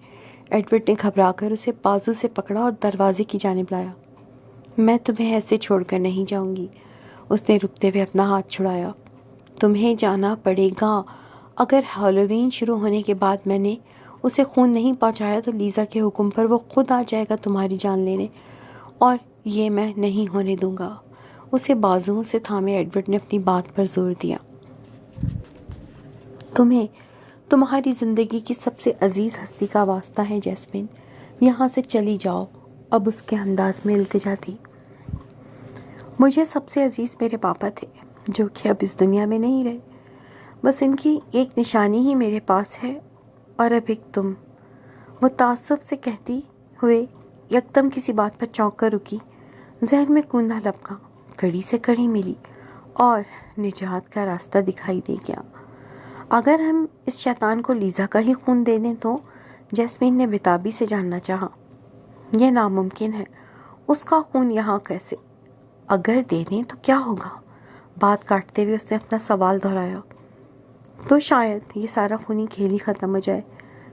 ایڈورڈ نے گھبرا کر اسے بازو سے پکڑا اور دروازے کی جانب لایا۔ میں تمہیں ایسے چھوڑ کر نہیں جاؤں گی۔ اس نے رکتے ہوئے اپنا ہاتھ چھڑایا۔ تمہیں جانا پڑے گا۔ اگر ہالووین شروع ہونے کے بعد میں نے اسے خون نہیں پہنچایا تو لیزا کے حکم پر وہ خود آ جائے گا تمہاری جان لینے، اور یہ میں نہیں ہونے دوں گا۔ اسے بازوؤں سے تھامے ایڈورڈ نے اپنی بات پر زور دیا۔ تمہیں تمہاری زندگی کی سب سے عزیز ہستی کا واسطہ ہے جیسمین، یہاں سے چلی جاؤ۔ اب اس کے انداز میں التجا تھی۔ مجھے سب سے عزیز میرے پاپا تھے، جو کہ اب اس دنیا میں نہیں رہے۔ بس ان کی ایک نشانی ہی میرے پاس ہے، اور اب ایک تم۔ وہ تعصب سے کہتی ہوئے یکدم کسی بات پر چونک کر رکی۔ ذہن میں کوندھا لپکا، کڑی سے کڑی ملی، اور نجات کا راستہ دکھائی دے گیا۔ اگر ہم اس شیطان کو لیزا کا ہی خون دے دیں تو؟ جیسمین نے بتابی سے جاننا چاہا۔ یہ ناممکن ہے، اس کا خون یہاں کیسے؟ اگر دے دیں تو کیا ہوگا؟ بات کاٹتے ہوئے اس نے اپنا سوال دہرایا۔ تو شاید یہ سارا خونی کھیل ہی ختم ہو جائے،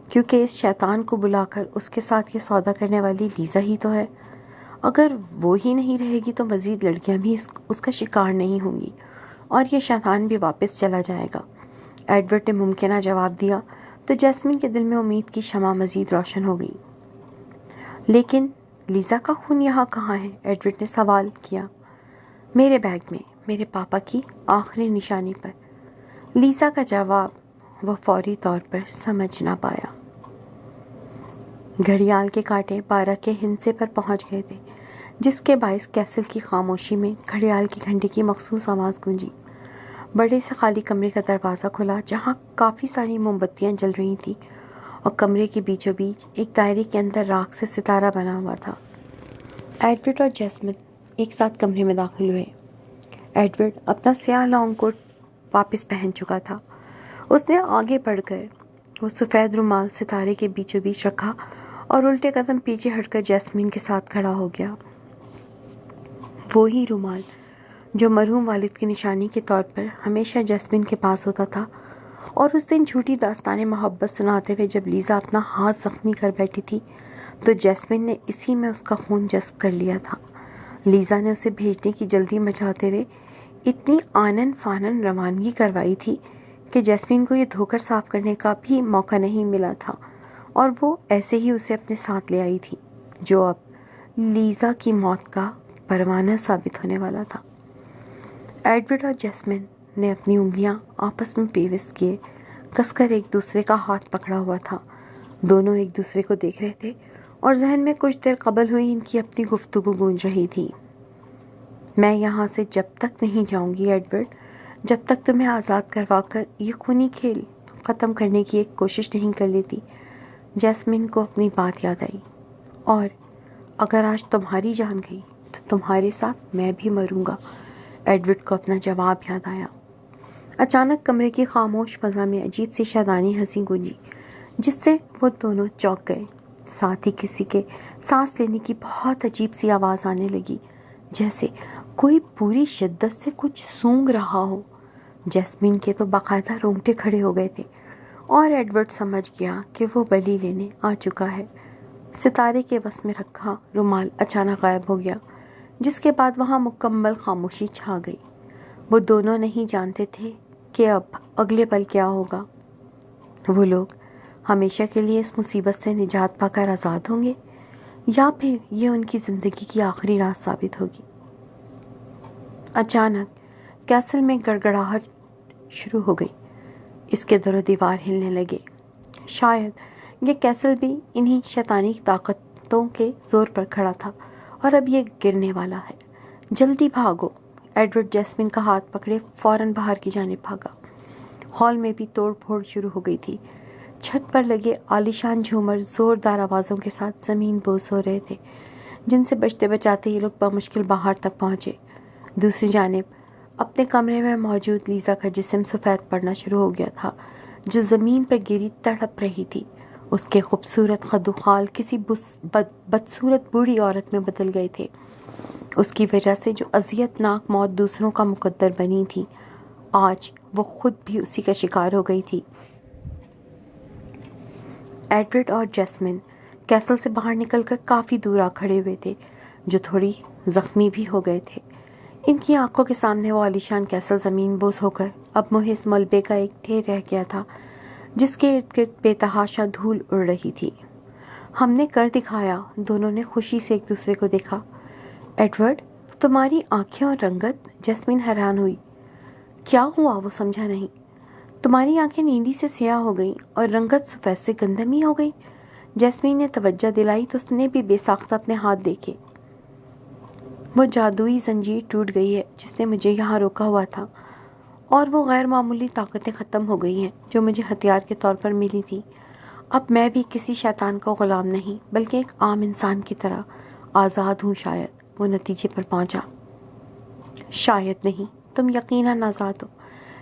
کیونکہ اس شیطان کو بلا کر اس کے ساتھ یہ سودا کرنے والی لیزا ہی تو ہے۔ اگر وہ ہی نہیں رہے گی تو مزید لڑکیاں بھی اس کا شکار نہیں ہوں گی، اور یہ شیطان بھی واپس چلا جائے گا۔ ایڈورڈ نے ممکنہ جواب دیا تو جیسمین کے دل میں امید کی شمع مزید روشن ہو گئی۔ لیکن لیزا کا خون یہاں کہاں ہے؟ ایڈورڈ نے سوال کیا۔ میرے بیگ میں، میرے پاپا کی آخری نشانی پر۔ لیزا کا جواب وہ فوری طور پر سمجھ نہ پایا۔ گھڑیال کے کانٹے 12 کے ہندسے پر پہنچ گئے تھے، جس کے باعث کیسل کی خاموشی میں گھڑیال کے گھنٹے کی مخصوص آواز گونجی۔ بڑے سے خالی کمرے کا دروازہ کھلا، جہاں کافی ساری موم بتیاں جل رہی تھیں، اور کمرے کے بیچوں بیچ ایک دائرے کے اندر راکھ سے ستارہ بنا ہوا تھا۔ ایڈورڈ اور جیسمین ایک ساتھ کمرے میں داخل ہوئے۔ ایڈورڈ اپنا سیاہ لانگ کوٹ واپس پہن چکا تھا۔ اس نے آگے بڑھ کر وہ سفید رومال ستارے کے بیچوں بیچ رکھا اور الٹے قدم پیچھے ہٹ کر جیسمین کے ساتھ کھڑا ہو گیا۔ وہی رومال جو مرحوم والد کی نشانی کے طور پر ہمیشہ جیسمین کے پاس ہوتا تھا، اور اس دن جھوٹی داستان محبت سناتے ہوئے جب لیزا اپنا ہاتھ زخمی کر بیٹھی تھی تو جیسمین نے اسی میں اس کا خون جذب کر لیا تھا۔ لیزا نے اسے بھیجنے کی جلدی مچاتے ہوئے اتنی آنن فانن روانگی کروائی تھی کہ جیسمین کو یہ دھوکر صاف کرنے کا بھی موقع نہیں ملا تھا اور وہ ایسے ہی اسے اپنے ساتھ لے آئی تھی، جو اب لیزا کی موت کا پروانہ ثابت ہونے والا تھا۔ ایڈورڈ اور جیسمین نے اپنی انگلیاں آپس میں پیوست کیے کس کر ایک دوسرے کا ہاتھ پکڑا ہوا تھا۔ دونوں ایک دوسرے کو دیکھ رہے تھے اور ذہن میں کچھ دیر قبل ہوئی ان کی اپنی گفتگو گونج رہی تھی۔ میں یہاں سے جب تک نہیں جاؤں گی ایڈورڈ، جب تک تمہیں آزاد کروا کر یہ خونی کھیل ختم کرنے کی ایک کوشش نہیں کر لیتی۔ جیسمین کو اپنی بات یاد آئی، اور اگر آج تمہاری جان گئی تو تمہارے ساتھ میں بھی مروں گا۔ ایڈورڈ کو اپنا جواب یاد آیا۔ اچانک کمرے کی خاموش فضا میں عجیب سی شیطانی ہنسی گونجی، جس سے وہ دونوں چونک گئے۔ ساتھ ہی کسی کے سانس لینے کی بہت عجیب سی آواز آنے لگی، جیسے کوئی پوری شدت سے کچھ سونگھ رہا ہو۔ جیسمین کے تو باقاعدہ رونگٹے کھڑے ہو گئے تھے، اور ایڈورڈ سمجھ گیا کہ وہ بلی لینے آ چکا ہے۔ ستارے کے بس میں رکھا رومال اچانک غائب ہو گیا، جس کے بعد وہاں مکمل خاموشی چھا گئی۔ وہ دونوں نہیں جانتے تھے کہ اب اگلے پل کیا ہوگا۔ وہ لوگ ہمیشہ کے لیے اس مصیبت سے نجات پا کر آزاد ہوں گے، یا پھر یہ ان کی زندگی کی آخری راہ ثابت ہوگی۔ اچانک کیسل میں گڑگڑاہٹ شروع ہو گئی، اس کے در و دیوار ہلنے لگے۔ شاید یہ کیسل بھی انہی شیطانی طاقتوں کے زور پر کھڑا تھا، اور اب یہ گرنے والا ہے۔ جلدی بھاگو! ایڈورڈ جیسمین کا ہاتھ پکڑے فوراً باہر کی جانب بھاگا۔ ہال میں بھی توڑ پھوڑ شروع ہو گئی تھی۔ چھت پر لگے عالیشان جھومر زوردار آوازوں کے ساتھ زمین بوس ہو رہے تھے، جن سے بچتے بچاتے یہ لوگ بمشکل باہر تک پہنچے۔ دوسری جانب اپنے کمرے میں موجود لیزا کا جسم سفید پڑنا شروع ہو گیا تھا، جو زمین پر گری تڑپ رہی تھی۔ اس کے خوبصورت خد و خال کسی بدصورت بوڑھی عورت میں بدل گئے تھے۔ اس کی وجہ سے جو اذیت ناک موت دوسروں کا مقدر بنی تھی، آج وہ خود بھی اسی کا شکار ہو گئی تھی۔ ایڈورڈ اور جیسمین کیسل سے باہر نکل کر کافی دور آ کھڑے ہوئے تھے، جو تھوڑی زخمی بھی ہو گئے تھے۔ ان کی آنکھوں کے سامنے وہ عالیشان کیسل زمین بوس ہو کر اب محض ملبے کا ایک ڈھیر رہ گیا تھا، جس کے ارد گرد بے تحاشا دھول اڑ رہی تھی۔ ہم نے کر دکھایا، دونوں نے خوشی سے ایک دوسرے کو دیکھا۔ ایڈورڈ، تمہاری آنکھیں اور رنگت؟ جیسمین حیران ہوئی۔ کیا ہوا وہ سمجھا نہیں۔ تمہاری آنکھیں نیلی سے سیاہ ہو گئیں اور رنگت سفید سے گندمی ہو گئی۔ جیسمین نے توجہ دلائی تو اس نے بھی بے ساختہ اپنے ہاتھ دیکھے۔ وہ جادوئی زنجیر ٹوٹ گئی ہے جس نے مجھے یہاں روکا ہوا تھا، اور وہ غیر معمولی طاقتیں ختم ہو گئی ہیں جو مجھے ہتھیار کے طور پر ملی تھی۔ اب میں بھی کسی شیطان کا غلام نہیں، بلکہ ایک عام انسان کی طرح آزاد ہوں۔ شاید وہ نتیجے پر پہنچا۔ شاید نہیں، تم یقیناً آزاد ہو۔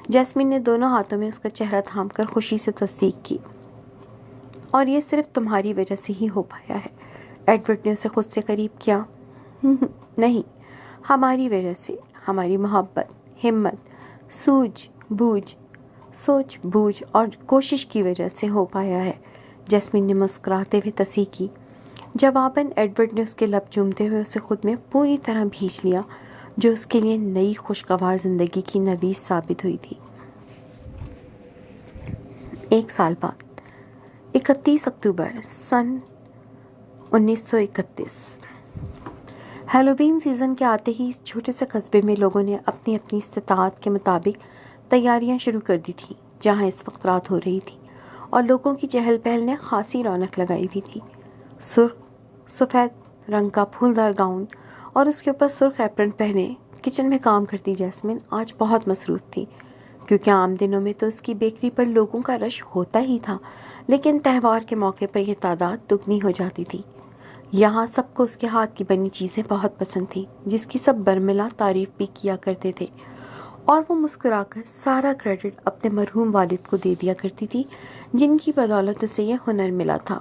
جیسمین نے دونوں ہاتھوں میں اس کا چہرہ تھام کر خوشی سے تصدیق کی۔ اور یہ صرف تمہاری وجہ سے ہی ہو پایا ہے۔ ایڈورڈ نے اسے خود سے قریب کیا۔ نہیں، ہماری وجہ سے، ہماری محبت، ہمت، سوچ بوجھ اور کوشش کی وجہ سے ہو پایا ہے۔ جیسمین نے مسکراتے ہوئے تصحیح کی۔ جواباً ایڈورڈ نے اس کے لب چومتے ہوئے اسے خود میں پوری طرح بھیج لیا، جو اس کے لیے نئی خوشگوار زندگی کی نوید ثابت ہوئی تھی۔ 1 سال بعد 31 اکتوبر سن 1931۔ ہیلووین سیزن کے آتے ہی اس چھوٹے سے قصبے میں لوگوں نے اپنی اپنی استطاعت کے مطابق تیاریاں شروع کر دی تھیں۔ جہاں اس وقت رات ہو رہی تھی اور لوگوں کی چہل پہل نے خاصی رونق لگائی ہوئی تھی۔ سرخ سفید رنگ کا پھولدار گاؤن اور اس کے اوپر سرخ ایپرن پہنے کچن میں کام کرتی جیسمین آج بہت مصروف تھی، کیونکہ عام دنوں میں تو اس کی بیکری پر لوگوں کا رش ہوتا ہی تھا، لیکن تہوار کے موقع پر یہ تعداد دگنی ہو جاتی تھی۔ یہاں سب کو اس کے ہاتھ کی بنی چیزیں بہت پسند تھیں، جس کی سب برملا تعریف بھی کیا کرتے تھے، اور وہ مسکرا کر سارا کریڈٹ اپنے مرحوم والد کو دے دیا کرتی تھی، جن کی بدولت اسے یہ ہنر ملا تھا۔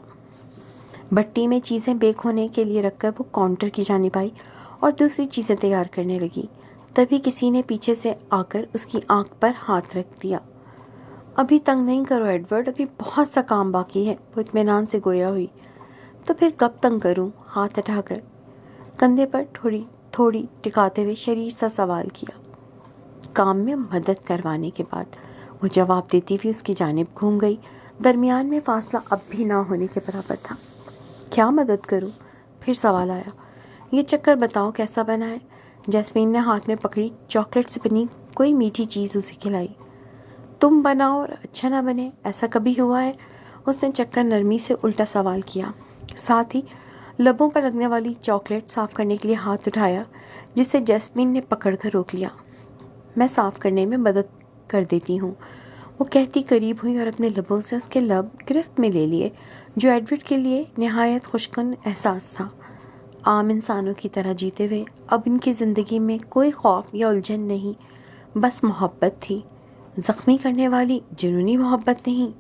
بھٹی میں چیزیں بیک ہونے کے لیے رکھ کر وہ کاؤنٹر کی جانب آئی اور دوسری چیزیں تیار کرنے لگی۔ تبھی کسی نے پیچھے سے آ کر اس کی آنکھ پر ہاتھ رکھ دیا۔ ابھی تنگ نہیں کرو ایڈورڈ، ابھی بہت سا کام باقی ہے، وہ اطمینان سے گویا ہوئی۔ تو پھر کب تنگ کروں؟ ہاتھ ہٹا کر کندھے پر تھوڑی ٹکاتے ہوئے شریر سا سوال کیا۔ کام میں مدد کروانے کے بعد وہ جواب دیتی ہوئی اس کی جانب گھوم گئی۔ درمیان میں فاصلہ اب بھی نہ ہونے کے برابر تھا۔ کیا مدد کروں؟ پھر سوال آیا۔ یہ چکر بتاؤ کیسا بنا ہے؟ جیسمین نے ہاتھ میں پکڑی چاکلیٹ سے بنی کوئی میٹھی چیز اسے کھلائی۔ تم بناؤ اور اچھا نہ بنے، ایسا کبھی ہوا ہے؟ اس نے چکر نرمی سے الٹا سوال کیا، ساتھ ہی لبوں پر لگنے والی چاکلیٹ صاف کرنے کے لیے ہاتھ اٹھایا، جسے جیسمین نے پکڑ کر روک لیا۔ میں صاف کرنے میں مدد کر دیتی ہوں، وہ کہتی قریب ہوئی اور اپنے لبوں سے اس کے لب گرفت میں لے لیے، جو ایڈورڈ کے لیے نہایت خوشکن احساس تھا۔ عام انسانوں کی طرح جیتے ہوئے اب ان کی زندگی میں کوئی خوف یا الجھن نہیں، بس محبت تھی، زخمی کرنے والی جنونی محبت نہیں،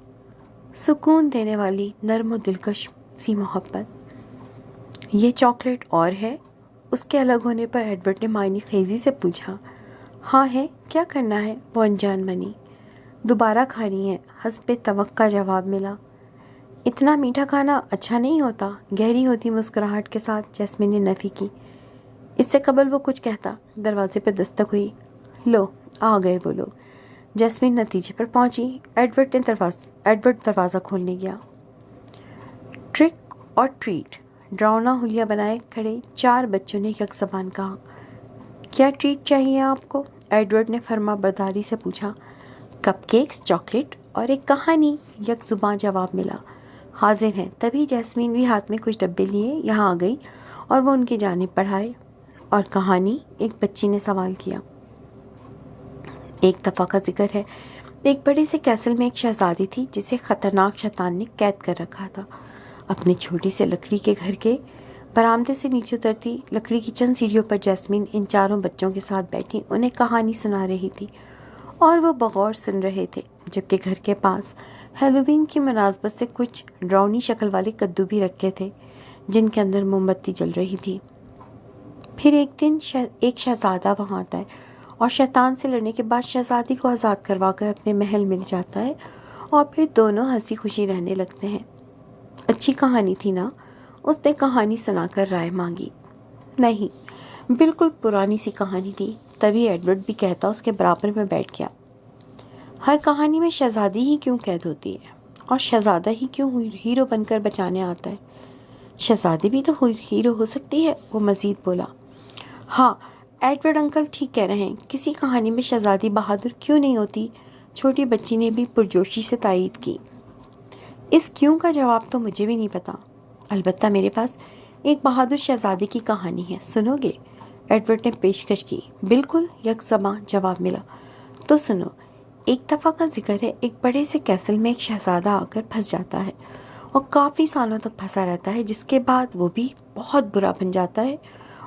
سکون دینے والی نرم و دلکش سی محبت۔ یہ چاکلیٹ اور ہے؟ اس کے الگ ہونے پر ایڈورڈ نے معنی خیزی سے پوچھا۔ ہاں ہے، کیا کرنا ہے؟ وہ انجان بنی۔ دوبارہ کھانی ہے، حسب توقع جواب ملا۔ اتنا میٹھا کھانا اچھا نہیں ہوتا، گہری ہوتی مسکراہٹ کے ساتھ جیسمین نے نفی کی۔ اس سے قبل وہ کچھ کہتا، دروازے پر دستک ہوئی۔ لو آ گئے وہ لوگ۔ جیسمین نتیجے پر پہنچی۔ ایڈورڈ دروازہ کھولنے گیا۔ ٹرک اور ٹریٹ، ڈراؤنا حلیہ بنائے کھڑے 4 بچوں نے یک زبان کہا۔ کیا ٹریٹ چاہیے آپ کو؟ ایڈورڈ نے فرما برداری سے پوچھا۔ کپ کیکس، چاکلیٹ اور ایک کہانی، یک زبان جواب ملا۔ حاضر ہیں۔ تبھی جیسمین بھی ہاتھ میں کچھ ڈبے لیے یہاں آ گئی اور وہ ان کی جانب بڑھائے۔ اور کہانی؟ ایک بچی نے سوال کیا۔ ایک دفعہ کا ذکر ہے، ایک بڑے سے کیسل میں ایک شہزادی تھی جسے خطرناک شیطان نے قید کر رکھا تھا۔ اپنی چھوٹی سے لکڑی کے گھر کے برآمدے سے نیچے اترتی لکڑی کی چند سیڑھیوں پر جیسمین ان 4 بچوں کے ساتھ بیٹھی انہیں کہانی سنا رہی تھی، اور وہ بغور سن رہے تھے، جبکہ گھر کے پاس ہیلووین کی مناسبت سے کچھ ڈراؤنی شکل والے کدو بھی رکھے تھے جن کے اندر موم بتی جل رہی تھی۔ پھر ایک دن ایک شہزادہ وہاں آتا ہے اور شیطان سے لڑنے کے بعد شہزادی کو آزاد کروا کر اپنے محل میں لے جاتا ہے، اور پھر دونوں ہنسی خوشی رہنے لگتے ہیں۔ اچھی کہانی تھی نا؟ اس نے کہانی سنا کر رائے مانگی۔ نہیں، بالکل پرانی سی کہانی تھی۔ تبھی ایڈورڈ بھی کہتا اس کے برابر میں بیٹھ گیا۔ ہر کہانی میں شہزادی ہی کیوں قید ہوتی ہے، اور شہزادہ ہی کیوں ہیرو بن کر بچانے آتا ہے؟ شہزادی بھی تو ہیرو ہو سکتی ہے، وہ مزید بولا۔ ہاں، ایڈورڈ انکل ٹھیک کہہ رہے ہیں، کسی کہانی میں شہزادی بہادر کیوں نہیں ہوتی؟ چھوٹی بچی نے بھی پرجوشی سے تائید کی۔ اس کیوں کا جواب تو مجھے بھی نہیں پتا، البتہ میرے پاس ایک بہادر شہزادی کی کہانی ہے، سنو گے؟ ایڈورڈ نے پیشکش کی۔ بالکل، یک زباں جواب ملا۔ تو سنو۔ ایک دفعہ کا ذکر ہے، ایک بڑے سے کیسل میں ایک شہزادہ آ کر پھنس جاتا ہے اور کافی سالوں تک پھنسا رہتا ہے، جس کے بعد وہ بھی بہت برا بن جاتا ہے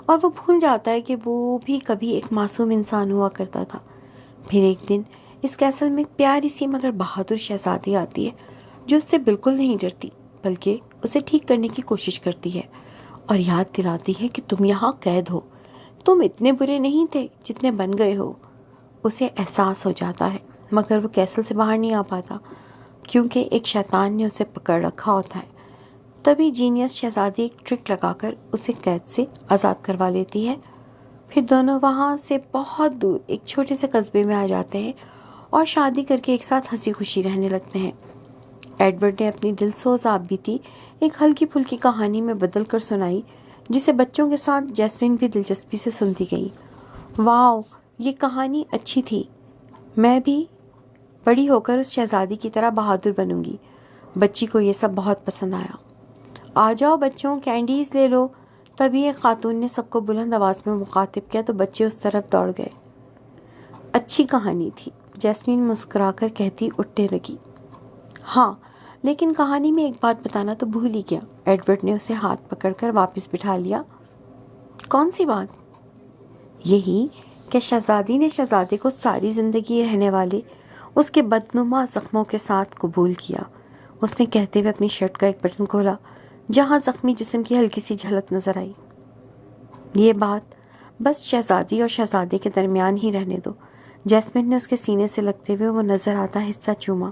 اور وہ بھول جاتا ہے کہ وہ بھی کبھی ایک معصوم انسان ہوا کرتا تھا۔ پھر ایک دن اس کیسل میں ایک پیاری سی مگر بہادر شہزادی آتی ہے جو اس سے بالکل نہیں ڈرتی، بلکہ اسے ٹھیک کرنے کی کوشش کرتی ہے اور یاد دلاتی ہے کہ تم یہاں قید ہو، تم اتنے برے نہیں تھے جتنے بن گئے ہو۔ اسے احساس ہو جاتا ہے، مگر وہ کیسل سے باہر نہیں آ پاتا کیونکہ ایک شیطان نے اسے پکڑ رکھا ہوتا ہے۔ تبھی جینیس شہزادی ایک ٹرک لگا کر اسے قید سے آزاد کروا لیتی ہے۔ پھر دونوں وہاں سے بہت دور ایک چھوٹے سے قصبے میں آ جاتے ہیں اور شادی کر کے ایک ساتھ ہنسی خوشی رہنے لگتے ہیں۔ ایڈورڈ نے اپنی دل سوز آپ بیتی ایک ہلکی پھلکی کہانی میں بدل کر سنائی، جسے بچوں کے ساتھ جیسمین بھی دلچسپی سے سنتی گئی۔ واؤ، یہ کہانی اچھی تھی، میں بھی بڑی ہو کر اس شہزادی کی طرح بہادر بنوں گی۔ بچی کو یہ سب بہت پسند آیا۔ آ جاؤ بچوں، کینڈیز لے لو۔ تبھی ایک خاتون نے سب کو بلند آواز میں مخاطب کیا تو بچے اس طرف دوڑ گئے۔ اچھی کہانی تھی، جیسمین مسکرا کر کہتی اٹھنے لگی۔ ہاں، لیکن کہانی میں ایک بات بتانا تو بھول ہی گیا۔ ایڈورڈ نے اسے ہاتھ پکڑ کر واپس بٹھا لیا۔ کون سی بات؟ یہی کہ شہزادی نے شہزادے کو ساری زندگی رہنے والے اس کے بدنما زخموں کے ساتھ قبول کیا۔ اس نے کہتے ہوئے اپنی شرٹ کا ایک بٹن کھولا جہاں زخمی جسم کی ہلکی سی جھلک نظر آئی۔ یہ بات بس شہزادی اور شہزادے کے درمیان ہی رہنے دو۔ جیسمین نے اس کے سینے سے لگتے ہوئے وہ نظر آتا حصہ چوما۔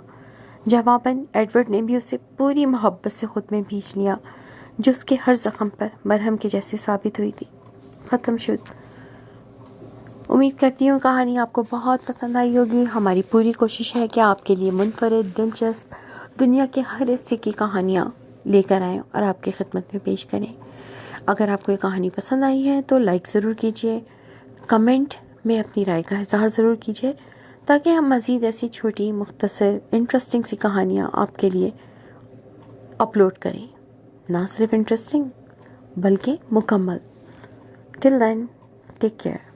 جواباً ایڈورڈ نے بھی اسے پوری محبت سے خود میں بھیج لیا، جو اس کے ہر زخم پر مرہم کے جیسی ثابت ہوئی تھی۔ ختم شد۔ امید کرتی ہوں کہانی آپ کو بہت پسند آئی ہوگی. ہماری پوری کوشش ہے کہ آپ کے لیے منفرد، دلچسپ، دنیا کے ہر حصے کی کہانیاں لے کر آئیں اور آپ کی خدمت میں پیش کریں. اگر آپ کو یہ کہانی پسند آئی ہے تو لائک ضرور کیجیے، کمنٹ میں اپنی رائے کا اظہار ضرور کیجیے تاکہ ہم مزید ایسی چھوٹی، مختصر، انٹرسٹنگ سی کہانیاں آپ کے لیے اپلوڈ کریں. نہ صرف انٹرسٹنگ بلکہ مکمل. ٹل دین ٹیک کیئر.